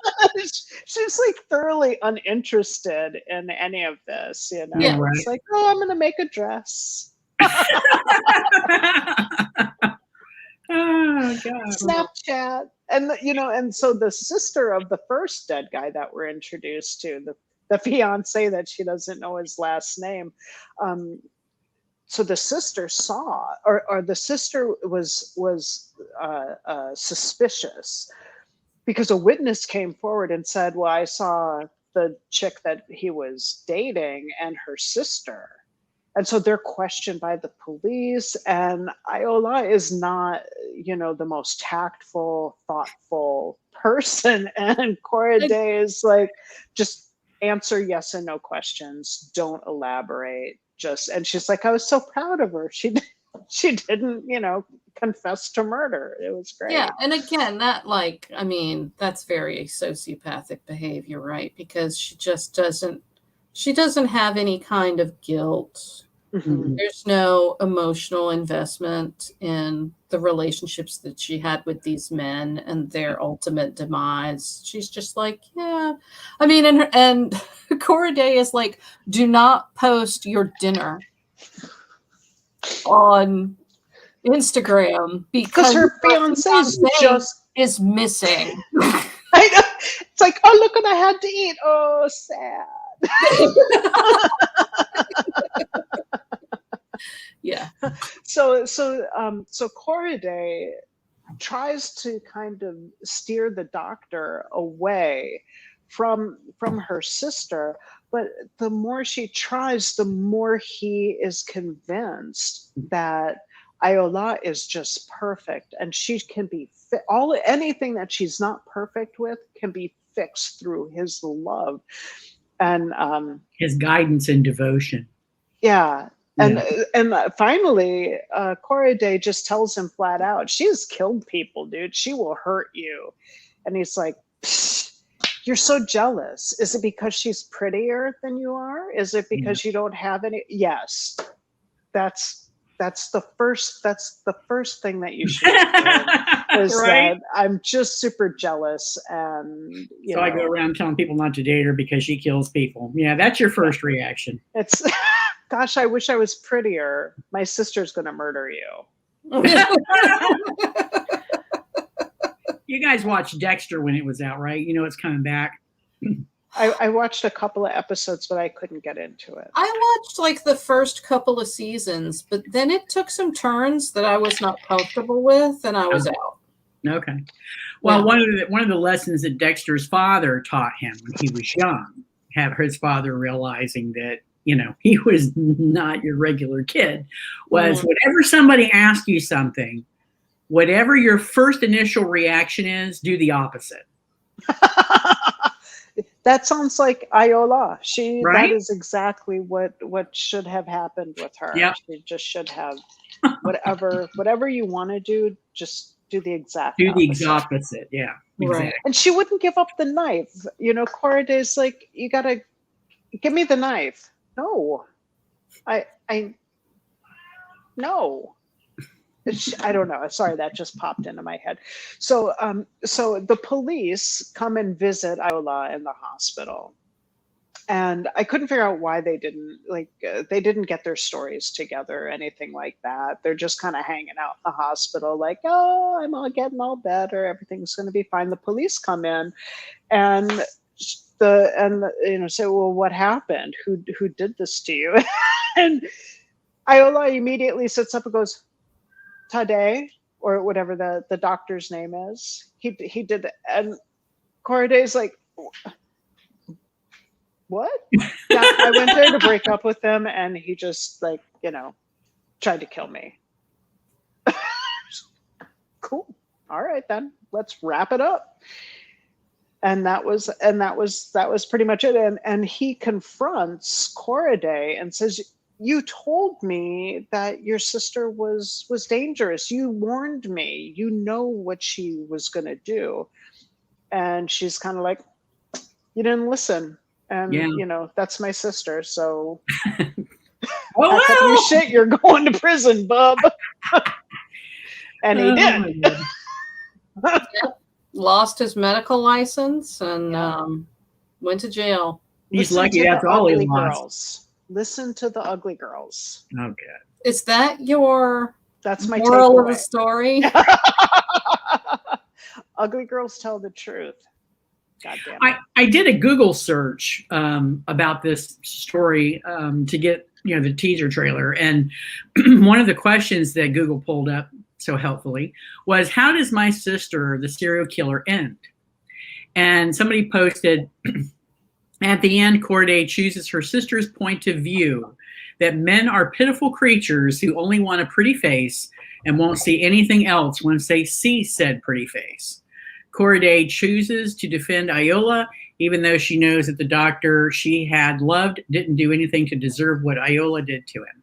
[SPEAKER 2] She's like thoroughly uninterested in any of this,
[SPEAKER 1] Yeah,
[SPEAKER 2] It's like, I'm gonna make a dress.
[SPEAKER 1] Oh God.
[SPEAKER 2] Snapchat. And and so the sister of the first dead guy that we're introduced to, the fiance that she doesn't know his last name, so the sister saw, or the sister was suspicious because a witness came forward and said, well, I saw the chick that he was dating and her sister. And so they're questioned by the police, and Iola is not, the most tactful, thoughtful person. And Cora Day is like, just answer yes and no questions. Don't elaborate. And she's like, I was so proud of her. She didn't, confess to murder. It was great.
[SPEAKER 3] Yeah, and again, that's very sociopathic behavior, right? Because she doesn't have any kind of guilt.
[SPEAKER 2] Mhm.
[SPEAKER 3] There's no emotional investment in the relationships that she had with these men and their ultimate demise. She's just like, yeah. I mean, and Cora Day is like, do not post your dinner on Instagram because
[SPEAKER 2] her fiance
[SPEAKER 3] is missing.
[SPEAKER 2] I know. It's like, oh, look what I had to eat. Oh, sad.
[SPEAKER 3] Yeah.
[SPEAKER 2] So Cora Day tries to kind of steer the doctor away from her sister, but the more she tries, the more he is convinced that Iola is just perfect, and she can be anything that she's not perfect with can be fixed through his love and
[SPEAKER 1] his guidance and devotion.
[SPEAKER 2] Yeah. And finally, Cora Day just tells him flat out, she's killed people, dude. She will hurt you. And he's like, you're so jealous. Is it because she's prettier than you are? Is it because you don't have any? Yes. That's the first thing that you should do is
[SPEAKER 1] right?
[SPEAKER 2] that I'm just super jealous. And
[SPEAKER 1] I go around telling people not to date her because she kills people. Yeah, that's your first reaction.
[SPEAKER 2] It's gosh, I wish I was prettier. My sister's gonna murder you.
[SPEAKER 1] You guys watched Dexter when it was out, right? It's coming back.
[SPEAKER 2] I watched a couple of episodes, but I couldn't get into it.
[SPEAKER 3] I watched like the first couple of seasons, but then it took some turns that I was not comfortable with, and I was out.
[SPEAKER 1] Okay. Well, one of the lessons that Dexter's father taught him when he was young, had his father realizing that he was not your regular kid, was whenever somebody asks you something, whatever your first initial reaction is, do the opposite.
[SPEAKER 2] That sounds like Iola.
[SPEAKER 1] Right?
[SPEAKER 2] That is exactly what should have happened with her.
[SPEAKER 1] Yep.
[SPEAKER 2] She just should have whatever you want to do, just do the exact
[SPEAKER 1] opposite. Yeah. Exactly.
[SPEAKER 3] Right.
[SPEAKER 2] And she wouldn't give up the knife. Cora Day's like, you gotta give me the knife. No, no. I don't know. Sorry, that just popped into my head. So the police come and visit Iola in the hospital, and I couldn't figure out why they didn't get their stories together or anything like that. They're just kind of hanging out in the hospital, like, oh, I'm all getting all better, everything's going to be fine. The police come in, and say, well, what happened? Who did this to you? And Iola immediately sits up and goes, Tade, or whatever the doctor's name is. He did it. And Cora Day's like, what? Yeah, I went there to break up with him, and he just tried to kill me. Cool. All right, then let's wrap it up. And that was pretty much it. And he confronts Corriday and says, you told me that your sister was dangerous. You warned me. You know what she was going to do. And she's kind of like, you didn't listen. And, you know, that's my sister. So pack up your shit. You're going to prison, bub. And he did.
[SPEAKER 3] Yep. Lost his medical license and went to jail.
[SPEAKER 1] He's lucky that's all he lost.
[SPEAKER 2] Girls. Listen to the ugly girls.
[SPEAKER 1] Oh, good.
[SPEAKER 3] Is that
[SPEAKER 2] that's my
[SPEAKER 3] moral
[SPEAKER 2] takeaway
[SPEAKER 3] of the story?
[SPEAKER 2] Ugly girls tell the truth. God damn it.
[SPEAKER 1] I did a Google search about this story to get the teaser trailer, and one of the questions that Google pulled up so helpfully was, how does My Sister, the Serial Killer, end? And somebody posted, at the end, Corday chooses her sister's point of view, that men are pitiful creatures who only want a pretty face and won't see anything else once they see said pretty face. Corday chooses to defend Iola, even though she knows that the doctor she had loved didn't do anything to deserve what Iola did to him.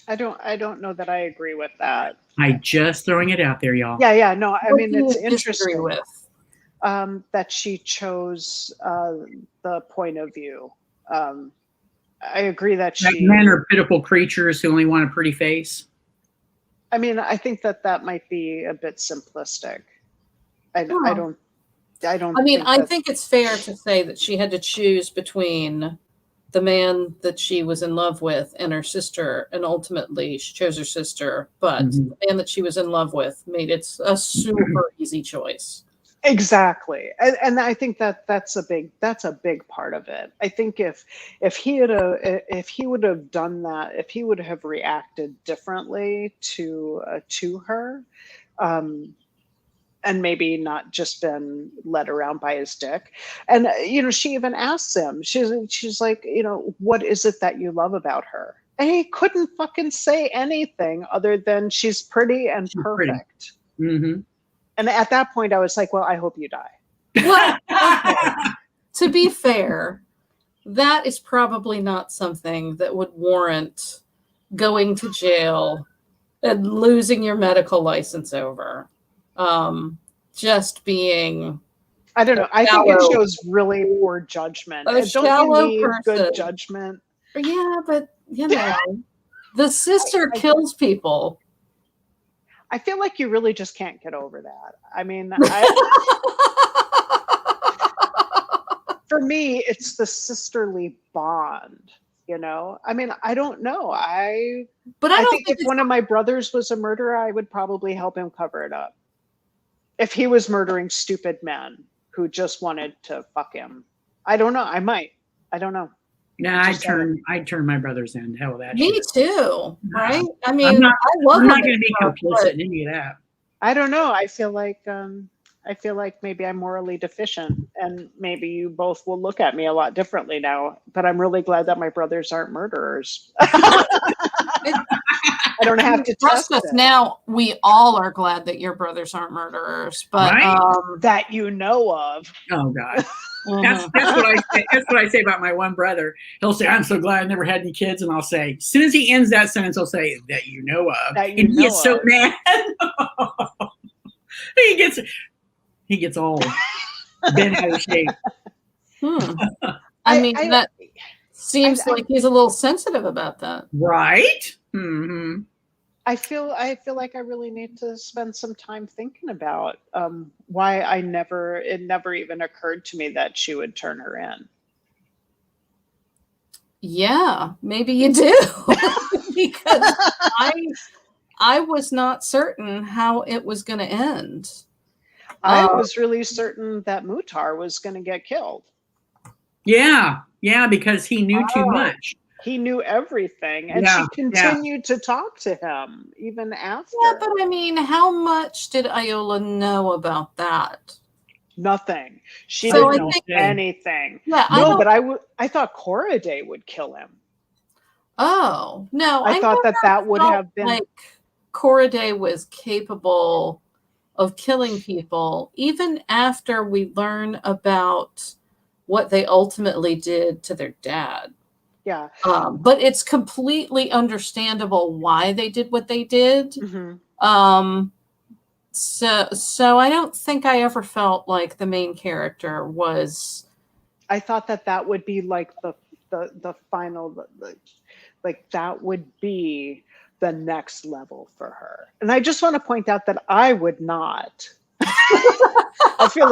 [SPEAKER 2] I don't know that I agree with that.
[SPEAKER 1] I just throwing it out there, y'all.
[SPEAKER 2] Yeah. No, I mean, it's
[SPEAKER 3] disagree
[SPEAKER 2] interesting
[SPEAKER 3] with
[SPEAKER 2] that she chose the point of view. I agree that
[SPEAKER 1] men are pitiful creatures who only want a pretty face.
[SPEAKER 2] I mean, I think that might be a bit simplistic. I don't.
[SPEAKER 3] I mean, I think it's fair to say that she had to choose between the man that she was in love with and her sister, and ultimately she chose her sister. But the man that she was in love with made it a super easy choice.
[SPEAKER 2] Exactly, and I think that's a big part of it. I think if he would have done that, if he would have reacted differently to her, and maybe not just been led around by his dick. And she even asks him. She's like, what is it that you love about her? And he couldn't fucking say anything other than she's pretty and perfect.
[SPEAKER 1] Mm-hmm.
[SPEAKER 2] And at that point, I was like, well, I hope you die.
[SPEAKER 3] Well, okay. To be fair, that is probably not something that would warrant going to jail and losing your medical license over. Just being,
[SPEAKER 2] I don't know. I think it shows really poor judgment.
[SPEAKER 3] A
[SPEAKER 2] don't you need
[SPEAKER 3] person.
[SPEAKER 2] good judgment?
[SPEAKER 3] Yeah, but the sister kills people.
[SPEAKER 2] I feel like you really just can't get over that. I mean, for me, it's the sisterly bond. I mean, I don't know. I think if one of my brothers was a murderer, I would probably help him cover it up. If he was murdering stupid men who just wanted to fuck him, I don't know. I might. I don't know.
[SPEAKER 1] Yeah, I'd turn my brothers in. Hell with that.
[SPEAKER 3] Me
[SPEAKER 1] shit.
[SPEAKER 3] too, right? I mean,
[SPEAKER 1] I'm not
[SPEAKER 3] I'm
[SPEAKER 1] not going to be complicit in any of that.
[SPEAKER 2] I don't know. I feel like maybe I'm morally deficient, and maybe you both will look at me a lot differently now. But I'm really glad that my brothers aren't murderers. I don't have to trust
[SPEAKER 3] us
[SPEAKER 2] it.
[SPEAKER 3] Now. We all are glad that your brothers aren't murderers, but
[SPEAKER 1] Right?
[SPEAKER 2] That you know of.
[SPEAKER 1] Oh God. That's what I say. That's what I say about my one brother. He'll say, "I'm so glad I never had any kids," and I'll say, as soon as he ends that sentence, I'll say, "That you know of," and he gets so mad. he gets all bent out of shape.
[SPEAKER 3] I mean, that seems like he's a little sensitive about that,
[SPEAKER 1] right? Mm-hmm.
[SPEAKER 2] I feel like I really need to spend some time thinking about why it never even occurred to me that she would turn her in.
[SPEAKER 3] Yeah, maybe you do. Because I was not certain how it was going to end.
[SPEAKER 2] I was really certain that Muhtar was going to get killed.
[SPEAKER 1] Yeah, because he knew too much.
[SPEAKER 2] He knew everything, and she continued to talk to him even after.
[SPEAKER 3] Yeah, but I mean, how much did Iola know about that?
[SPEAKER 2] Nothing. She didn't know anything.
[SPEAKER 3] Yeah,
[SPEAKER 2] no, but I thought Corriday would kill him.
[SPEAKER 3] Oh, no,
[SPEAKER 2] I thought that that would
[SPEAKER 3] felt
[SPEAKER 2] have been
[SPEAKER 3] like Corriday was capable of killing people, even after we learn about what they ultimately did to their dad.
[SPEAKER 2] yeah.
[SPEAKER 3] But it's completely understandable why they did what they did.
[SPEAKER 2] Mhm.
[SPEAKER 3] So I don't think I ever felt like the main character was.
[SPEAKER 2] I thought that that would be like the final, like that would be the next level for her. And I just want to point out that I would not. I feel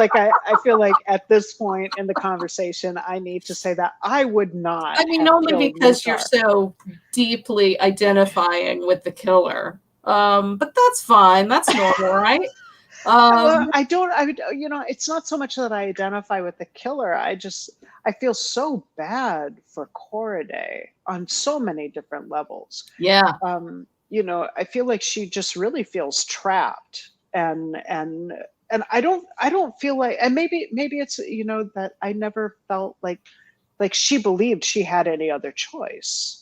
[SPEAKER 2] like at this point in the conversation, I need to say that I would not.
[SPEAKER 3] I mean,
[SPEAKER 2] have
[SPEAKER 3] only
[SPEAKER 2] killed
[SPEAKER 3] because you're
[SPEAKER 2] Muthar.
[SPEAKER 3] so deeply identifying with the killer. But that's fine. That's normal, right?
[SPEAKER 2] Well, I don't. I would. It's not so much that I identify with the killer. I feel so bad for Corriday on so many different levels.
[SPEAKER 3] Yeah.
[SPEAKER 2] I feel like she just really feels trapped, and I don't feel like, and maybe it's that I never felt like she believed she had any other choice.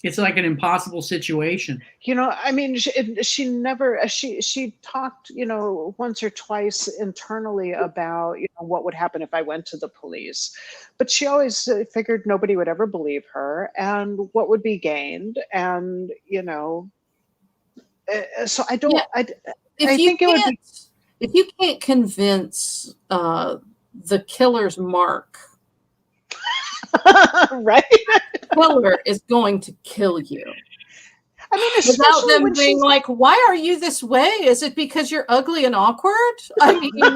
[SPEAKER 1] It's like an impossible situation.
[SPEAKER 2] I mean, she never, she talked, once or twice internally about, what would happen if I went to the police. But she always figured nobody would ever believe her and what would be gained. And, so I don't,
[SPEAKER 3] Yeah.
[SPEAKER 2] I
[SPEAKER 3] If you
[SPEAKER 2] think it would be,
[SPEAKER 3] if you can't convince the killer's mark,
[SPEAKER 2] right?
[SPEAKER 3] killer is going to kill you.
[SPEAKER 2] I mean,
[SPEAKER 3] Without
[SPEAKER 2] especially
[SPEAKER 3] them
[SPEAKER 2] when
[SPEAKER 3] being
[SPEAKER 2] she's
[SPEAKER 3] like, why are you this way? Is it because you're ugly and awkward? I mean, yeah,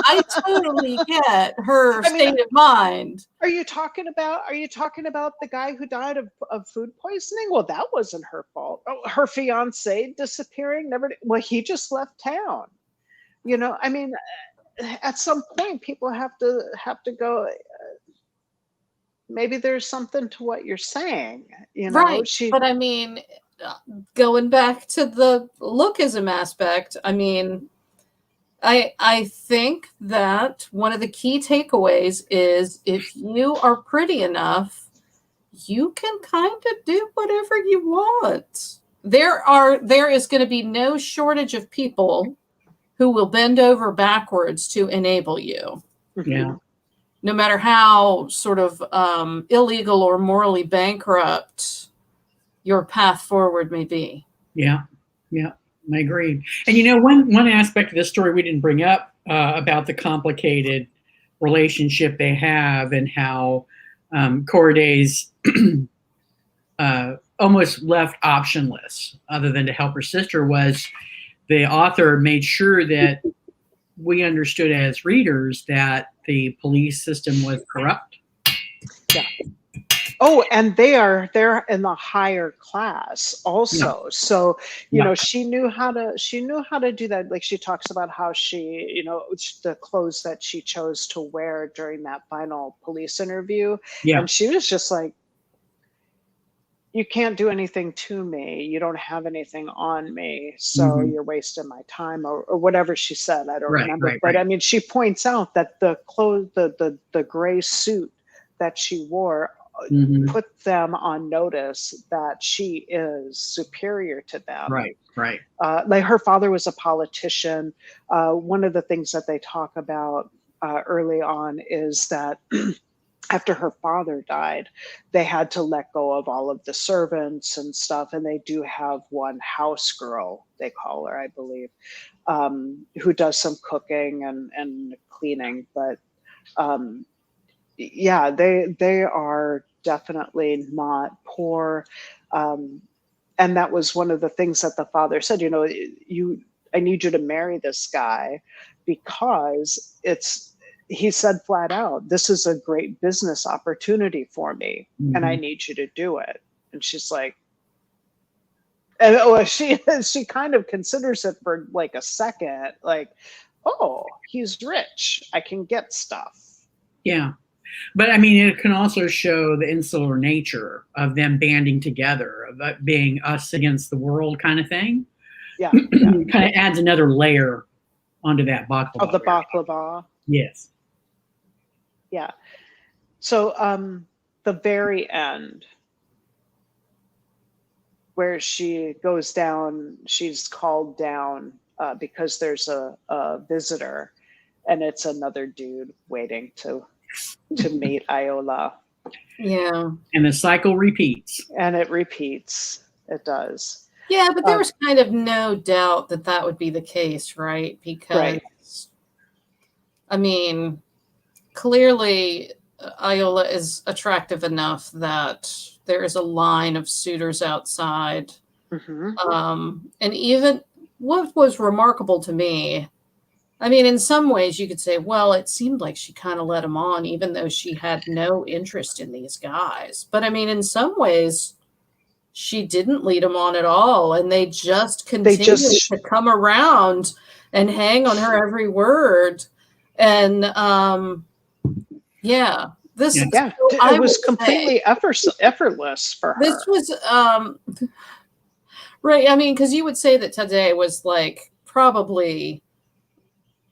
[SPEAKER 3] I totally get her
[SPEAKER 2] I mean,
[SPEAKER 3] state of mind.
[SPEAKER 2] Are you talking about the guy who died of food poisoning? Well, that wasn't her fault. Oh, her fiance disappearing, well, he just left town. I mean, at some point people have to go, maybe there's something to what you're saying,
[SPEAKER 3] Right. But I mean, going back to the lookism aspect, I mean, I think that one of the key takeaways is if you are pretty enough, you can kind of do whatever you want. There is going to be no shortage of people who will bend over backwards to enable you.
[SPEAKER 1] Yeah.
[SPEAKER 3] No matter how sort of illegal or morally bankrupt your path forward may be.
[SPEAKER 1] Yeah. Yeah. I agree. And one aspect of this story we didn't bring up about the complicated relationship they have and how Corriday's almost left optionless other than to help her sister was the author made sure that we understood as readers that the police system was corrupt.
[SPEAKER 2] Yeah. Oh, and they're in the higher class also. Yeah. So, she knew how to do that. Like she talks about how she, the clothes that she chose to wear during that final police interview.
[SPEAKER 1] Yeah.
[SPEAKER 2] And she was just like, you can't do anything to me. You don't have anything on me. So you're wasting my time or whatever she said. I don't remember. But I mean, she points out that the clothes, the gray suit that she wore put them on notice that she is superior to them.
[SPEAKER 1] Right.
[SPEAKER 2] Like her father was a politician. One of the things that they talk about early on is that after her father died, they had to let go of all of the servants and stuff. And they do have one house girl, they call her, I believe, who does some cooking and cleaning. But yeah, they are definitely not poor. And that was one of the things that the father said, I need you to marry this guy because he said flat out, this is a great business opportunity for me and I need you to do it. And she's like, and she kind of considers it for like a second, like, oh, he's rich, I can get stuff.
[SPEAKER 1] Yeah. But I mean, it can also show the insular nature of them banding together, of being us against the world kind of thing.
[SPEAKER 2] Yeah.
[SPEAKER 1] Kind of adds another layer onto that baklava.
[SPEAKER 2] Of the baklava.
[SPEAKER 1] Yes.
[SPEAKER 2] Yeah. So the very end, where she goes down, she's called down because there's a visitor, and it's another dude waiting to meet Iola.
[SPEAKER 3] Yeah.
[SPEAKER 1] And the cycle repeats.
[SPEAKER 2] And it repeats. It does.
[SPEAKER 3] Yeah, but there was kind of no doubt that that would be the case, right? Because,
[SPEAKER 2] Right.
[SPEAKER 3] I mean, clearly Iola is attractive enough that there is a line of suitors outside.
[SPEAKER 2] Mm-hmm.
[SPEAKER 3] And even what was remarkable to me, I mean, in some ways you could say, well, it seemed like she kind of led him on, even though she had no interest in these guys. But I mean, in some ways, she didn't lead him on at all. And they just continued to come around and hang on her every word. And yeah, this
[SPEAKER 2] it was completely effortless for her.
[SPEAKER 3] This was right. I mean, because you would say that today was like probably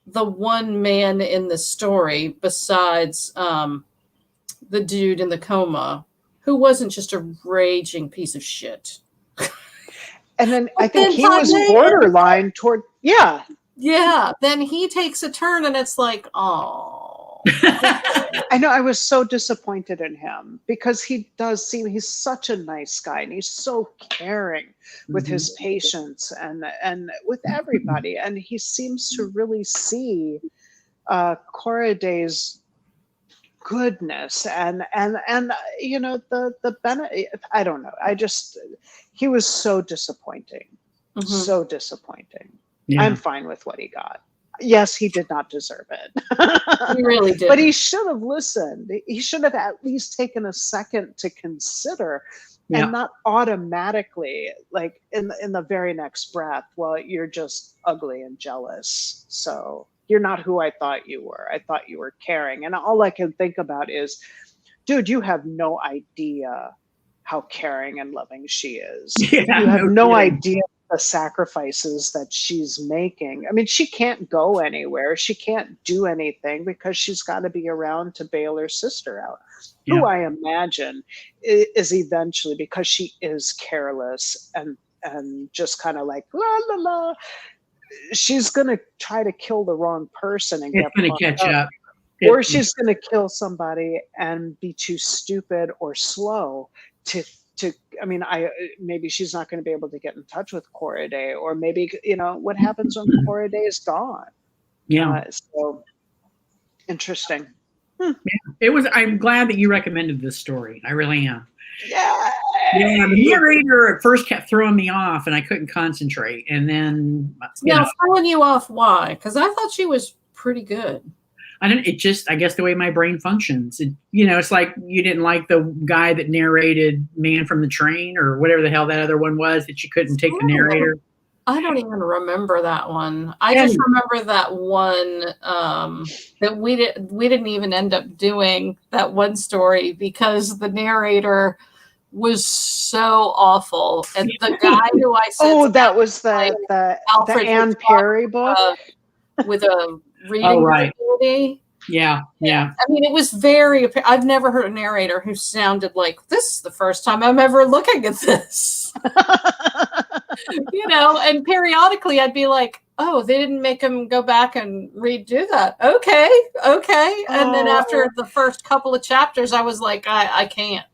[SPEAKER 3] the one man in the story besides the dude in the coma who wasn't just a raging piece of shit.
[SPEAKER 2] And then I think he was borderline toward,
[SPEAKER 3] yeah. Then he takes a turn and it's like, oh.
[SPEAKER 2] I know, I was so disappointed in him because he does seem, he's such a nice guy and he's so caring with his patients and with everybody. And he seems to really see Korede's goodness and you know, the benefit. I don't know. He was so disappointing. So disappointing. Yeah. I'm fine with what he got. Yes, he did not deserve it.
[SPEAKER 3] He really did.
[SPEAKER 2] But he should have listened. He should have at least taken a second to consider and not automatically, like in the very next breath, well, you're just ugly and jealous. So you're not who I thought you were. I thought you were caring. And all I can think about is, dude, you have no idea how caring and loving she is. You have no idea the sacrifices that she's making. I mean, she can't go anywhere. She can't do anything because she's got to be around to bail her sister out, who I imagine is eventually, because she is careless and just kind of like, la, la, la, she's going to try to kill the wrong person and get
[SPEAKER 1] going to catch up.
[SPEAKER 2] Or she's going to kill somebody and be too stupid or slow to I mean, maybe she's not going to be able to get in touch with Korede, or maybe, you know, what happens when Korede is gone?
[SPEAKER 1] Yeah.
[SPEAKER 2] So interesting.
[SPEAKER 1] It was. I'm glad that you recommended this story. I really am.
[SPEAKER 2] Yeah.
[SPEAKER 1] Yeah. The narrator at first kept throwing me off, and I couldn't concentrate. And then,
[SPEAKER 3] throwing you off. Why? Because I thought she was pretty good.
[SPEAKER 1] I guess the way my brain functions, it's like you didn't like the guy that narrated Man from the Train or whatever the hell that other one was that you couldn't take the narrator.
[SPEAKER 3] I don't even remember that one. I just remember that one that we didn't even end up doing that one story because the narrator was so awful. And the guy who I said,
[SPEAKER 2] that was the Anne Perry book
[SPEAKER 3] with a reading ability.
[SPEAKER 1] Yeah.
[SPEAKER 3] I mean, it was I've never heard a narrator who sounded like, this is the first time I'm ever looking at this. And periodically I'd be like, oh, they didn't make him go back and redo that. Okay. And then after the first couple of chapters, I was like, I can't.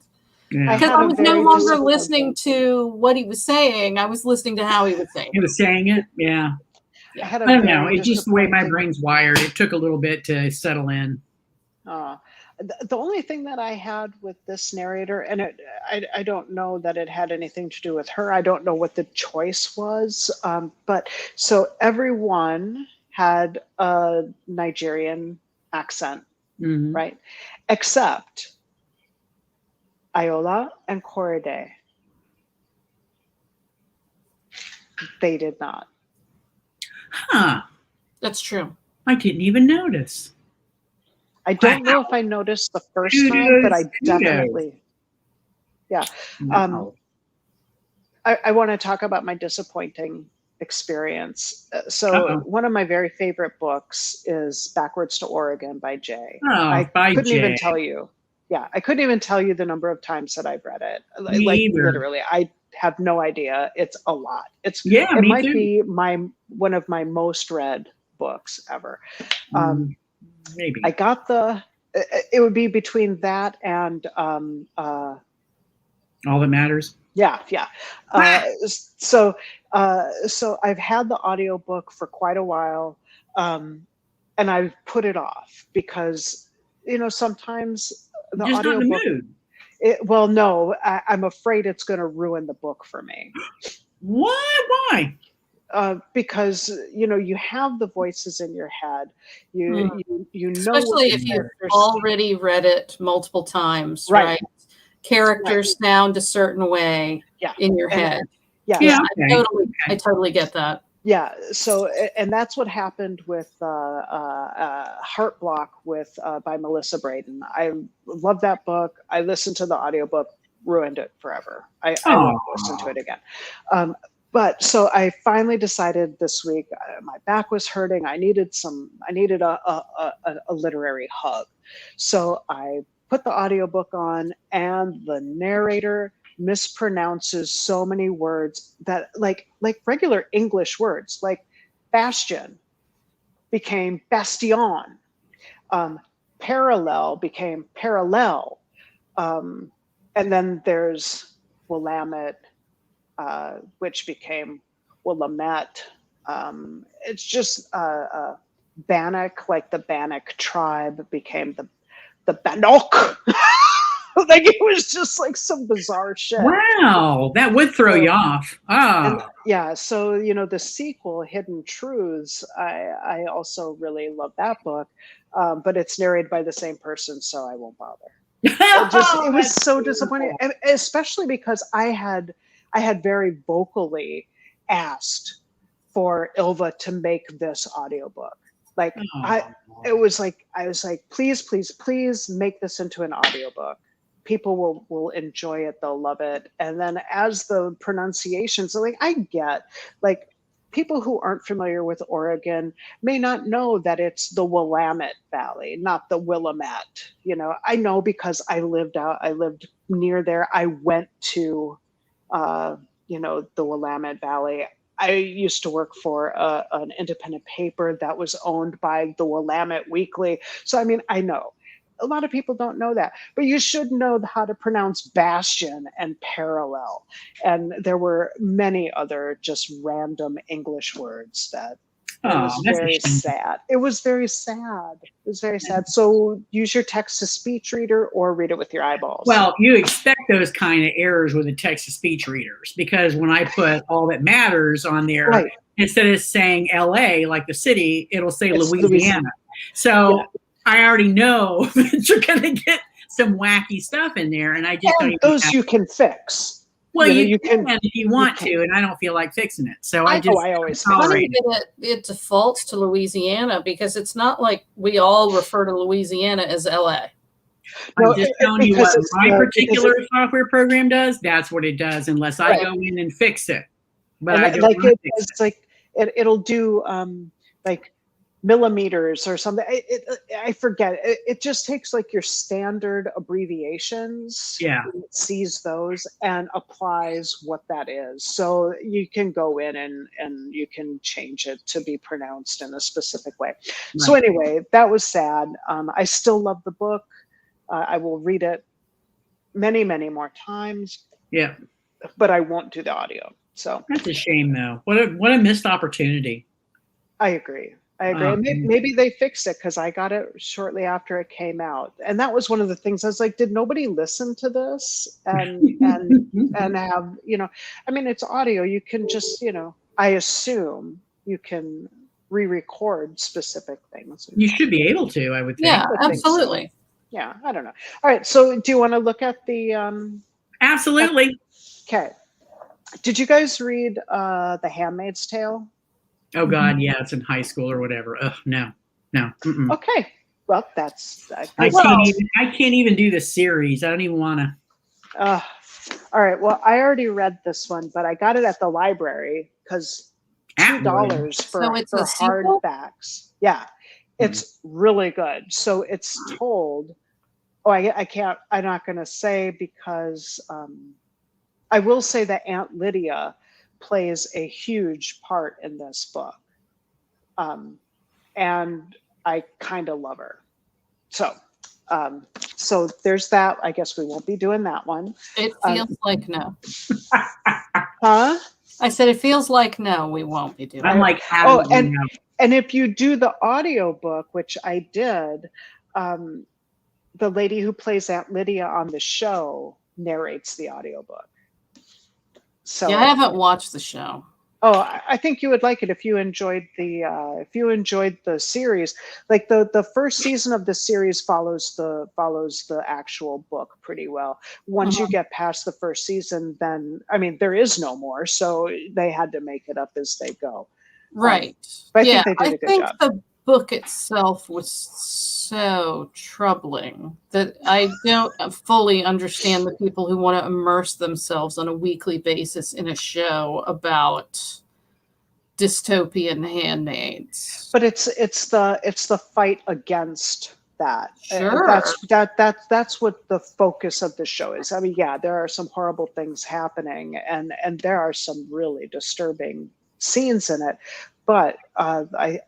[SPEAKER 3] Because I was no longer listening to what he was saying. I was listening to how he was saying it.
[SPEAKER 1] He was saying it, yeah. I don't know. It's just the way my brain's wired. It took a little bit to settle in.
[SPEAKER 2] The only thing that I had with this narrator, and I don't know that it had anything to do with her. I don't know what the choice was. But so everyone had a Nigerian accent, right? Except Iola and Korede. They did not.
[SPEAKER 1] Huh.
[SPEAKER 3] That's true.
[SPEAKER 1] I didn't even notice.
[SPEAKER 2] I don't know if I noticed the first time, but I definitely. Yeah.
[SPEAKER 1] Wow.
[SPEAKER 2] I want to talk about my disappointing experience. One of my very favorite books is Backwards to Oregon by Jay. I couldn't even tell you. Yeah, I couldn't even tell you the number of times that I've read it. Like literally, I have no idea. It's a lot. It
[SPEAKER 1] Me
[SPEAKER 2] might
[SPEAKER 1] too.
[SPEAKER 2] be one of my most read books ever.
[SPEAKER 1] Maybe.
[SPEAKER 2] I got it would be between that and
[SPEAKER 1] All That Matters.
[SPEAKER 2] yeah. So I've had the audiobook for quite a while, and I've put it off because sometimes the
[SPEAKER 1] Just not in the
[SPEAKER 2] audiobook.
[SPEAKER 1] mood.
[SPEAKER 2] Well, no, I'm afraid it's going to ruin the book for me.
[SPEAKER 1] Why?
[SPEAKER 2] Because you have the voices in your head. You know,
[SPEAKER 3] especially if you've already read it multiple times, right? Characters sound a certain way in your head.
[SPEAKER 2] Yeah,
[SPEAKER 3] I totally get that.
[SPEAKER 2] Yeah. So, and that's what happened with Heart Block by Melissa Braden. I love that book. I listened to the audiobook, ruined it forever. I won't listen to it again. But so I finally decided this week, my back was hurting. I needed a literary hug. So I put the audiobook on, and the narrator mispronounces so many words that like regular English words, like bastion became bastion, parallel became parallel, and then there's Willamette, which became Willamette. It's just Bannock, like the Bannock tribe became the Bannock. Like it was just like some bizarre shit.
[SPEAKER 1] Wow, that would throw you off.
[SPEAKER 2] So the sequel, Hidden Truths, I also really love that book, but it's narrated by the same person, so I won't bother. It was so disappointing, and especially because I had very vocally asked for Ylva to make this audiobook. Like I was like, please make this into an audiobook. People will enjoy it, they'll love it. And then as the pronunciations, like I get, like people who aren't familiar with Oregon may not know that it's the Willamette Valley, not the Willamette. I know because I lived near there. I went to the Willamette Valley. I used to work for an independent paper that was owned by the Willamette Weekly. So, I mean, I know. A lot of people don't know that, but you should know how to pronounce bastion and parallel. And there were many other just random English words that was very sad. It was very sad. So use your text-to-speech reader or read it with your eyeballs.
[SPEAKER 1] Well, you expect those kind of errors with the text-to-speech readers, because when I put All That Matters on there, instead of saying LA, like the city, it'll say Louisiana. So I already know that you're going to get some wacky stuff in there, and I just don't even
[SPEAKER 2] those you can fix.
[SPEAKER 1] Well, you can if you want to, and I don't feel like fixing it. So I always
[SPEAKER 3] tolerate it defaults to Louisiana, because it's not like we all refer to Louisiana as LA.
[SPEAKER 1] I'm just telling you what my particular software program does. That's what it does, unless I go in and fix it. But I don't want to fix it.
[SPEAKER 2] Like it'll do like millimeters or something. I forget. It just takes like your standard abbreviations.
[SPEAKER 1] Yeah.
[SPEAKER 2] It sees those and applies what that is. So you can go in and you can change it to be pronounced in a specific way. Right. So anyway, that was sad. I still love the book. I will read it many, many more times.
[SPEAKER 1] Yeah.
[SPEAKER 2] But I won't do the audio. So
[SPEAKER 1] that's a shame, though. What a missed opportunity.
[SPEAKER 2] I agree. Maybe they fixed it, because I got it shortly after it came out, and that was one of the things. I was like, did nobody listen to this and have I mean, it's audio. You can just I assume you can re-record specific things.
[SPEAKER 1] You should be able to. I would think.
[SPEAKER 3] Yeah, absolutely.
[SPEAKER 2] So. Yeah, I don't know. All right, so do you want to look at the?
[SPEAKER 1] Absolutely.
[SPEAKER 2] Okay. Did you guys read The Handmaid's Tale?
[SPEAKER 1] Oh God, yeah, it's in high school or whatever. Ugh, no. Mm-mm.
[SPEAKER 2] Okay, well,
[SPEAKER 1] I can't even do the series. I don't even want to.
[SPEAKER 2] All right. Well, I already read this one, but I got it at the library because $2 for hardbacks. Yeah, it's really good. So it's told. Oh, I can't. I'm not going to say because I will say that Aunt Lydia plays a huge part in this book. And I kind of love her. So there's that. I guess we won't be doing that one.
[SPEAKER 3] It feels like no.
[SPEAKER 2] Huh?
[SPEAKER 3] I said it feels like no, we won't be doing
[SPEAKER 1] I'm
[SPEAKER 3] it.
[SPEAKER 1] like,
[SPEAKER 2] Oh, and if you do the audiobook, which I did, the lady who plays Aunt Lydia on the show narrates the audiobook. So
[SPEAKER 3] Yeah, I haven't watched the show.
[SPEAKER 2] oh, I think you would like it if you enjoyed the series. Like the first season of the series follows the actual book pretty well. Once you get past the first season, then I mean there is no more, so they had to make it up as they go.
[SPEAKER 3] Right.
[SPEAKER 2] But I
[SPEAKER 3] yeah,
[SPEAKER 2] think they did a good job.
[SPEAKER 3] The book itself was so troubling that I don't fully understand the people who want to immerse themselves on a weekly basis in a show about dystopian handmaids.
[SPEAKER 2] But it's the fight against that.
[SPEAKER 3] Sure.
[SPEAKER 2] That's what the focus of the show is. I mean, yeah, there are some horrible things happening, and there are some really disturbing scenes in it, but I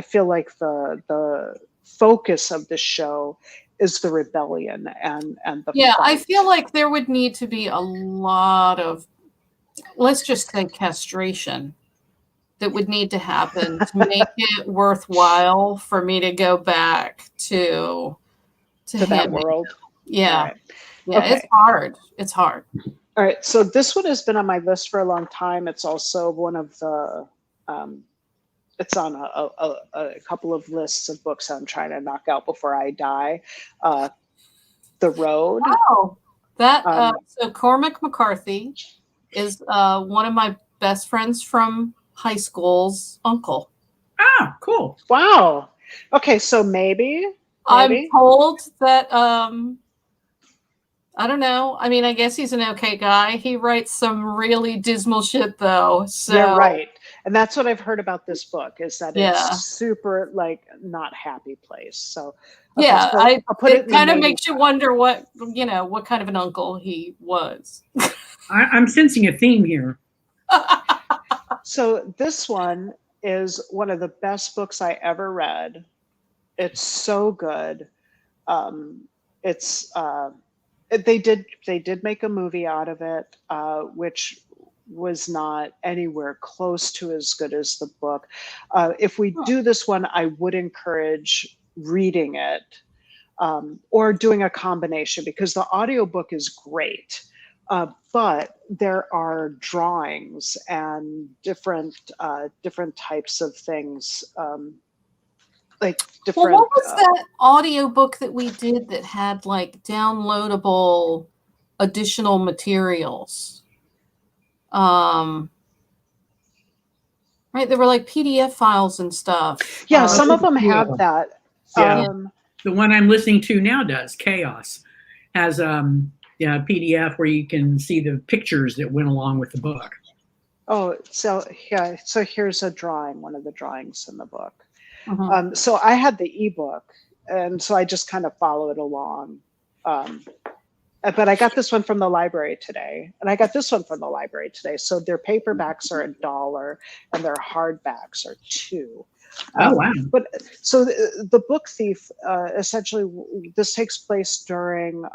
[SPEAKER 2] feel like the focus of the show is the rebellion and the
[SPEAKER 3] fight. I feel like there would need to be a lot of, let's just say, castration that would need to happen to make it worthwhile for me to go back to
[SPEAKER 2] that world.
[SPEAKER 3] Yeah.
[SPEAKER 2] Right.
[SPEAKER 3] Yeah, okay. It's hard.
[SPEAKER 2] All right, so this one has been on my list for a long time. It's also one of the, it's on a couple of lists of books I'm trying to knock out before I die. The Road.
[SPEAKER 3] Oh, that, so Cormac McCarthy is one of my best friends from high school's uncle.
[SPEAKER 1] Ah, cool.
[SPEAKER 2] Wow. Okay, so maybe.
[SPEAKER 3] I'm told that, I don't know. I mean, I guess he's an okay guy. He writes some really dismal shit, though. So
[SPEAKER 2] you're right, and that's what I've heard about this book is that it's super like not happy place. So okay,
[SPEAKER 3] yeah,
[SPEAKER 2] so I'll put
[SPEAKER 3] it kind of makes you wonder what kind of an uncle he was.
[SPEAKER 1] I'm sensing a theme here.
[SPEAKER 2] So this one is one of the best books I ever read. It's so good. They did make a movie out of it, which was not anywhere close to as good as the book. If we do this one, I would encourage reading it or doing a combination because the audiobook is great. But there are drawings and different types of things. Like different.
[SPEAKER 3] Well, what was that audiobook that we did that had like downloadable additional materials? Right, there were like PDF files and stuff.
[SPEAKER 2] Yeah, some of them have that.
[SPEAKER 1] Yeah. The one I'm listening to now does. Chaos has PDF where you can see the pictures that went along with the book.
[SPEAKER 2] Oh, so yeah. So here's a drawing, one of the drawings in the book.
[SPEAKER 3] Mm-hmm.
[SPEAKER 2] So I had the ebook, and so I just kind of follow it along. But I got this one from the library today, and I got this one from the library today. So their paperbacks are $1, and their hardbacks are $2.
[SPEAKER 1] Oh wow!
[SPEAKER 2] But so the Book Thief, essentially, this takes place during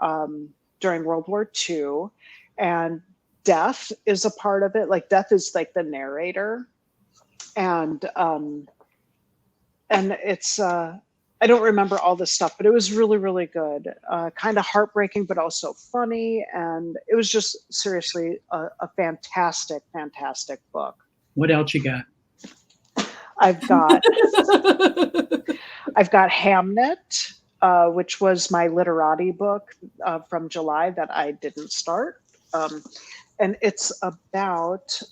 [SPEAKER 2] World War II, and Death is a part of it. Like Death is like the narrator, and it's I don't remember all this stuff, but it was really, really good. Kind of heartbreaking, but also funny, and it was just seriously a fantastic, fantastic book.
[SPEAKER 1] What else you got?
[SPEAKER 2] I've got Hamnet, which was my literati book from July that I didn't start. And it's about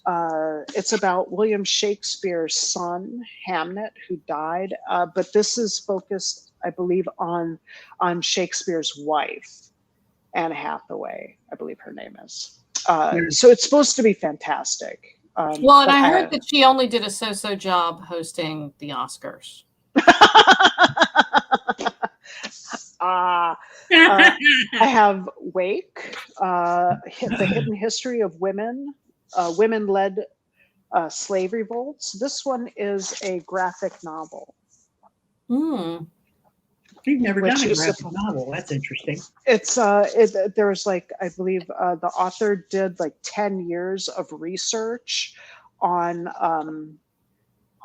[SPEAKER 2] William Shakespeare's son, Hamnet, who died. But this is focused, I believe, on Shakespeare's wife, Anne Hathaway, I believe her name is. So it's supposed to be fantastic.
[SPEAKER 3] Well, and I heard that she only did a so-so job hosting the Oscars.
[SPEAKER 2] I have Wake, The Hidden History of Women, Women-Led Slave Revolts. This one is a graphic novel.
[SPEAKER 3] Hmm.
[SPEAKER 1] You've never
[SPEAKER 2] Which
[SPEAKER 1] done a
[SPEAKER 2] is
[SPEAKER 1] graphic novel. That's interesting.
[SPEAKER 2] It's there's like, I believe the author did like 10 years of research on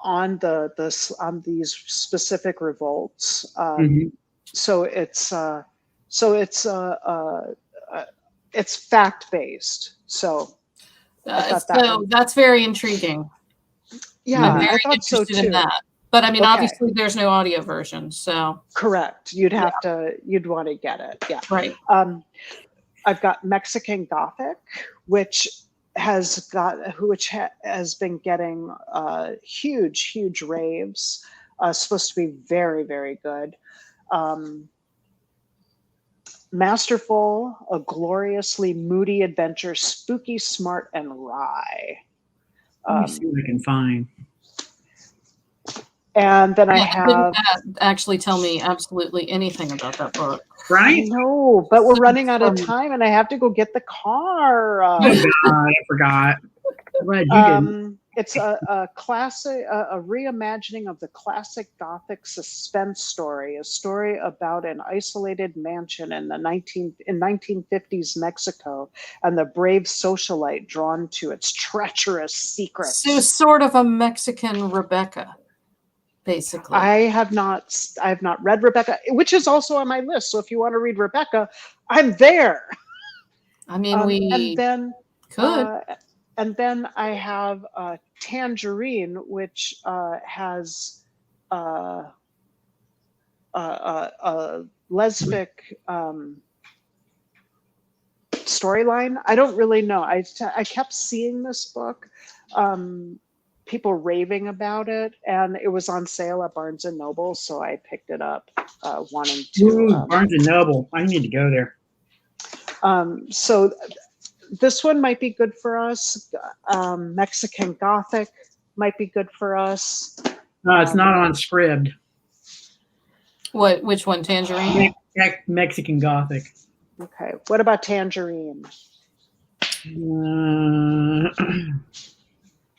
[SPEAKER 2] on these specific revolts.
[SPEAKER 1] Mhm.
[SPEAKER 2] So it's fact based. So I thought that
[SPEAKER 3] So
[SPEAKER 2] one.
[SPEAKER 3] that's very intriguing.
[SPEAKER 2] Yeah,
[SPEAKER 3] I'm
[SPEAKER 2] I
[SPEAKER 3] very
[SPEAKER 2] thought so
[SPEAKER 3] interested in
[SPEAKER 2] too.
[SPEAKER 3] that. But I mean,
[SPEAKER 2] Okay.
[SPEAKER 3] obviously, there's no audio version, so
[SPEAKER 2] Correct. You'd want to get it. Yeah.
[SPEAKER 3] right.
[SPEAKER 2] I've got Mexican Gothic, which has been getting huge raves. Supposed to be very, very good. Masterful, a gloriously moody adventure, spooky, smart, and wry.
[SPEAKER 1] Let me see what I can find.
[SPEAKER 2] And then I
[SPEAKER 3] Yeah,
[SPEAKER 2] have.
[SPEAKER 3] didn't actually tell me absolutely anything about that book.
[SPEAKER 2] I
[SPEAKER 1] Right?
[SPEAKER 2] know, but we're running out of time, and I have to go get the car.
[SPEAKER 1] Oh God, I forgot. Glad you didn't.
[SPEAKER 2] It's a classic, a reimagining of the classic Gothic suspense story, a story about an isolated mansion in 1950s Mexico and the brave socialite drawn to its treacherous secrets.
[SPEAKER 3] So sort of a Mexican Rebecca, basically.
[SPEAKER 2] I have not read Rebecca, which is also on my list. So if you want to read Rebecca, I'm there.
[SPEAKER 3] I mean, we
[SPEAKER 2] and then
[SPEAKER 3] could.
[SPEAKER 2] and then I have Tangerine, which has a lesbic storyline. I don't really know. I kept seeing this book, people raving about it, and it was on sale at Barnes and Noble, so I picked it up, wanting to.
[SPEAKER 1] Ooh, Barnes and Noble. I need to go there.
[SPEAKER 2] So this one might be good for us. Mexican Gothic might be good for us.
[SPEAKER 1] No, it's not on Scribd.
[SPEAKER 3] Which one? Tangerine?
[SPEAKER 1] Mexican Gothic.
[SPEAKER 2] Okay. What about Tangerine?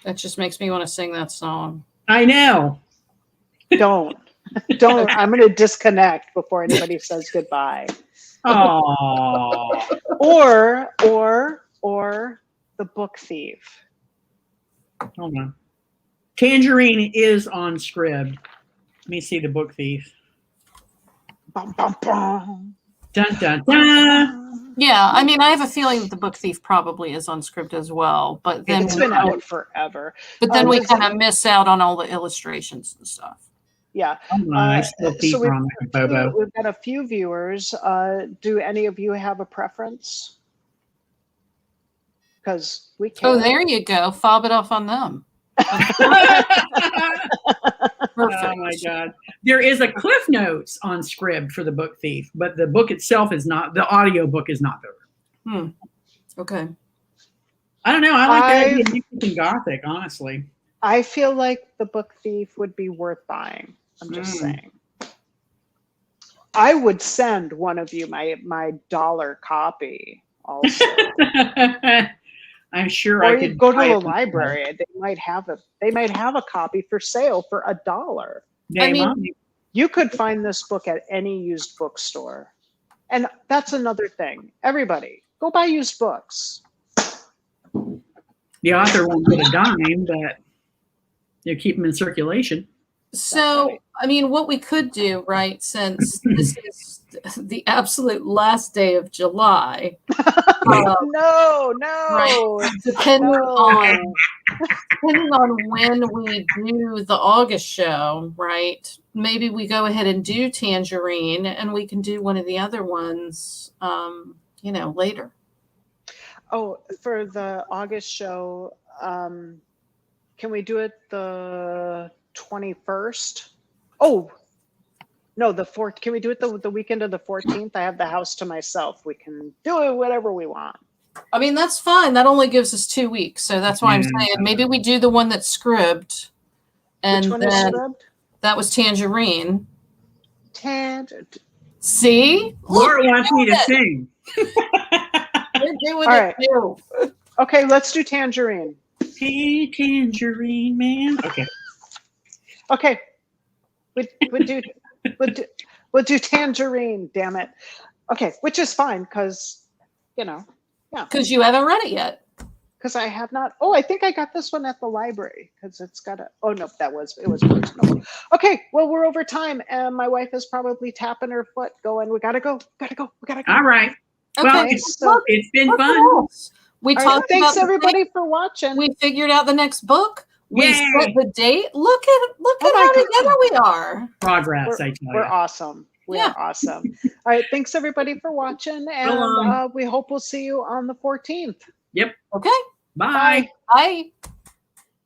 [SPEAKER 3] That just makes me want to sing that song.
[SPEAKER 1] I know.
[SPEAKER 2] Don't. I'm going to disconnect before anybody says goodbye.
[SPEAKER 1] Oh.
[SPEAKER 2] Or The Book Thief.
[SPEAKER 1] Hold on. Tangerine is on Scribd. Let me see The Book Thief.
[SPEAKER 2] Bum, bum, bum.
[SPEAKER 1] Dun, dun, dun.
[SPEAKER 3] Yeah, I mean, I have a feeling that The Book Thief probably is on Scribd as well, but then
[SPEAKER 2] It's been out forever.
[SPEAKER 3] But then we
[SPEAKER 2] was
[SPEAKER 3] kind of miss out on all the illustrations and stuff.
[SPEAKER 2] Yeah.
[SPEAKER 1] Hold on, I still
[SPEAKER 2] So
[SPEAKER 1] Thief on my Bobo.
[SPEAKER 2] we've got a few viewers. Do any of you have a preference? Because we can.
[SPEAKER 3] Oh, there you go. Fob it off on them. Perfect.
[SPEAKER 1] Oh my God. There is a Cliff Notes on Scribd for The Book Thief, but the book itself is not, the audio book is not there.
[SPEAKER 3] Okay.
[SPEAKER 1] I don't know. I like that idea of Mexican Gothic, honestly.
[SPEAKER 2] I feel like The Book Thief would be worth buying. I'm just saying. I would send one of you my dollar copy also.
[SPEAKER 1] I'm sure
[SPEAKER 2] Or
[SPEAKER 1] I
[SPEAKER 2] you
[SPEAKER 1] could
[SPEAKER 2] go to
[SPEAKER 1] buy
[SPEAKER 2] the
[SPEAKER 1] it.
[SPEAKER 2] library. They might have a copy for sale for $1.
[SPEAKER 1] They
[SPEAKER 3] I mean-
[SPEAKER 1] might.
[SPEAKER 2] You could find this book at any used bookstore. And that's another thing. Everybody, go buy used books.
[SPEAKER 1] The author won't get a dime, but you keep them in circulation.
[SPEAKER 3] So,
[SPEAKER 2] right.
[SPEAKER 3] I mean, what we could do, right, since this is the absolute last day of July,
[SPEAKER 2] No.
[SPEAKER 3] depending
[SPEAKER 2] No.
[SPEAKER 3] on when we do the August show, right, maybe we go ahead and do Tangerine and we can do one of the other ones, later.
[SPEAKER 2] Oh, for the August show, can we do it the 21st? Oh, no, the 4th. Can we do it the weekend of the 14th? I have the house to myself. We can do it whatever we want.
[SPEAKER 3] I mean, that's fine. That only gives us 2 weeks. So that's why I'm
[SPEAKER 1] Yeah.
[SPEAKER 3] saying maybe we do the one that's Scribd. And
[SPEAKER 2] Which one is
[SPEAKER 3] then
[SPEAKER 2] Scribd?
[SPEAKER 3] that was Tangerine. See?
[SPEAKER 1] Laura
[SPEAKER 3] Look,
[SPEAKER 1] wants me to sing.
[SPEAKER 3] you're doing
[SPEAKER 2] All
[SPEAKER 3] it
[SPEAKER 2] right.
[SPEAKER 3] too.
[SPEAKER 2] Okay, let's do Tangerine.
[SPEAKER 1] Hey, Tangerine Man. Okay.
[SPEAKER 2] Okay, we'll do Tangerine. Damn it. Okay, which is fine because,
[SPEAKER 3] Because you haven't read it yet.
[SPEAKER 2] because I have not. Oh, I think I got this one at the library because it's got a. Oh no, it was personal. Okay, well we're over time and my wife is probably tapping her foot, going, "We gotta go, we go."
[SPEAKER 1] All right.
[SPEAKER 3] Okay.
[SPEAKER 1] Well,
[SPEAKER 2] Okay,
[SPEAKER 1] it's,
[SPEAKER 2] so
[SPEAKER 1] it's been
[SPEAKER 3] Look
[SPEAKER 1] fun.
[SPEAKER 3] at us. We
[SPEAKER 2] all right,
[SPEAKER 3] talked
[SPEAKER 2] thanks
[SPEAKER 3] about the
[SPEAKER 2] everybody for watching.
[SPEAKER 3] thing. We figured out the next book. We
[SPEAKER 1] Yay.
[SPEAKER 3] set the date. Look
[SPEAKER 2] Oh
[SPEAKER 3] at
[SPEAKER 2] my
[SPEAKER 3] how
[SPEAKER 2] God.
[SPEAKER 3] together we are.
[SPEAKER 1] Progress, I tell
[SPEAKER 2] We're
[SPEAKER 1] you.
[SPEAKER 2] awesome. We're
[SPEAKER 3] Yeah.
[SPEAKER 2] awesome. All right, thanks everybody for watching, and
[SPEAKER 1] long.
[SPEAKER 2] we hope we'll see you on the 14th.
[SPEAKER 1] Yep.
[SPEAKER 3] Okay.
[SPEAKER 1] Bye.
[SPEAKER 3] Bye.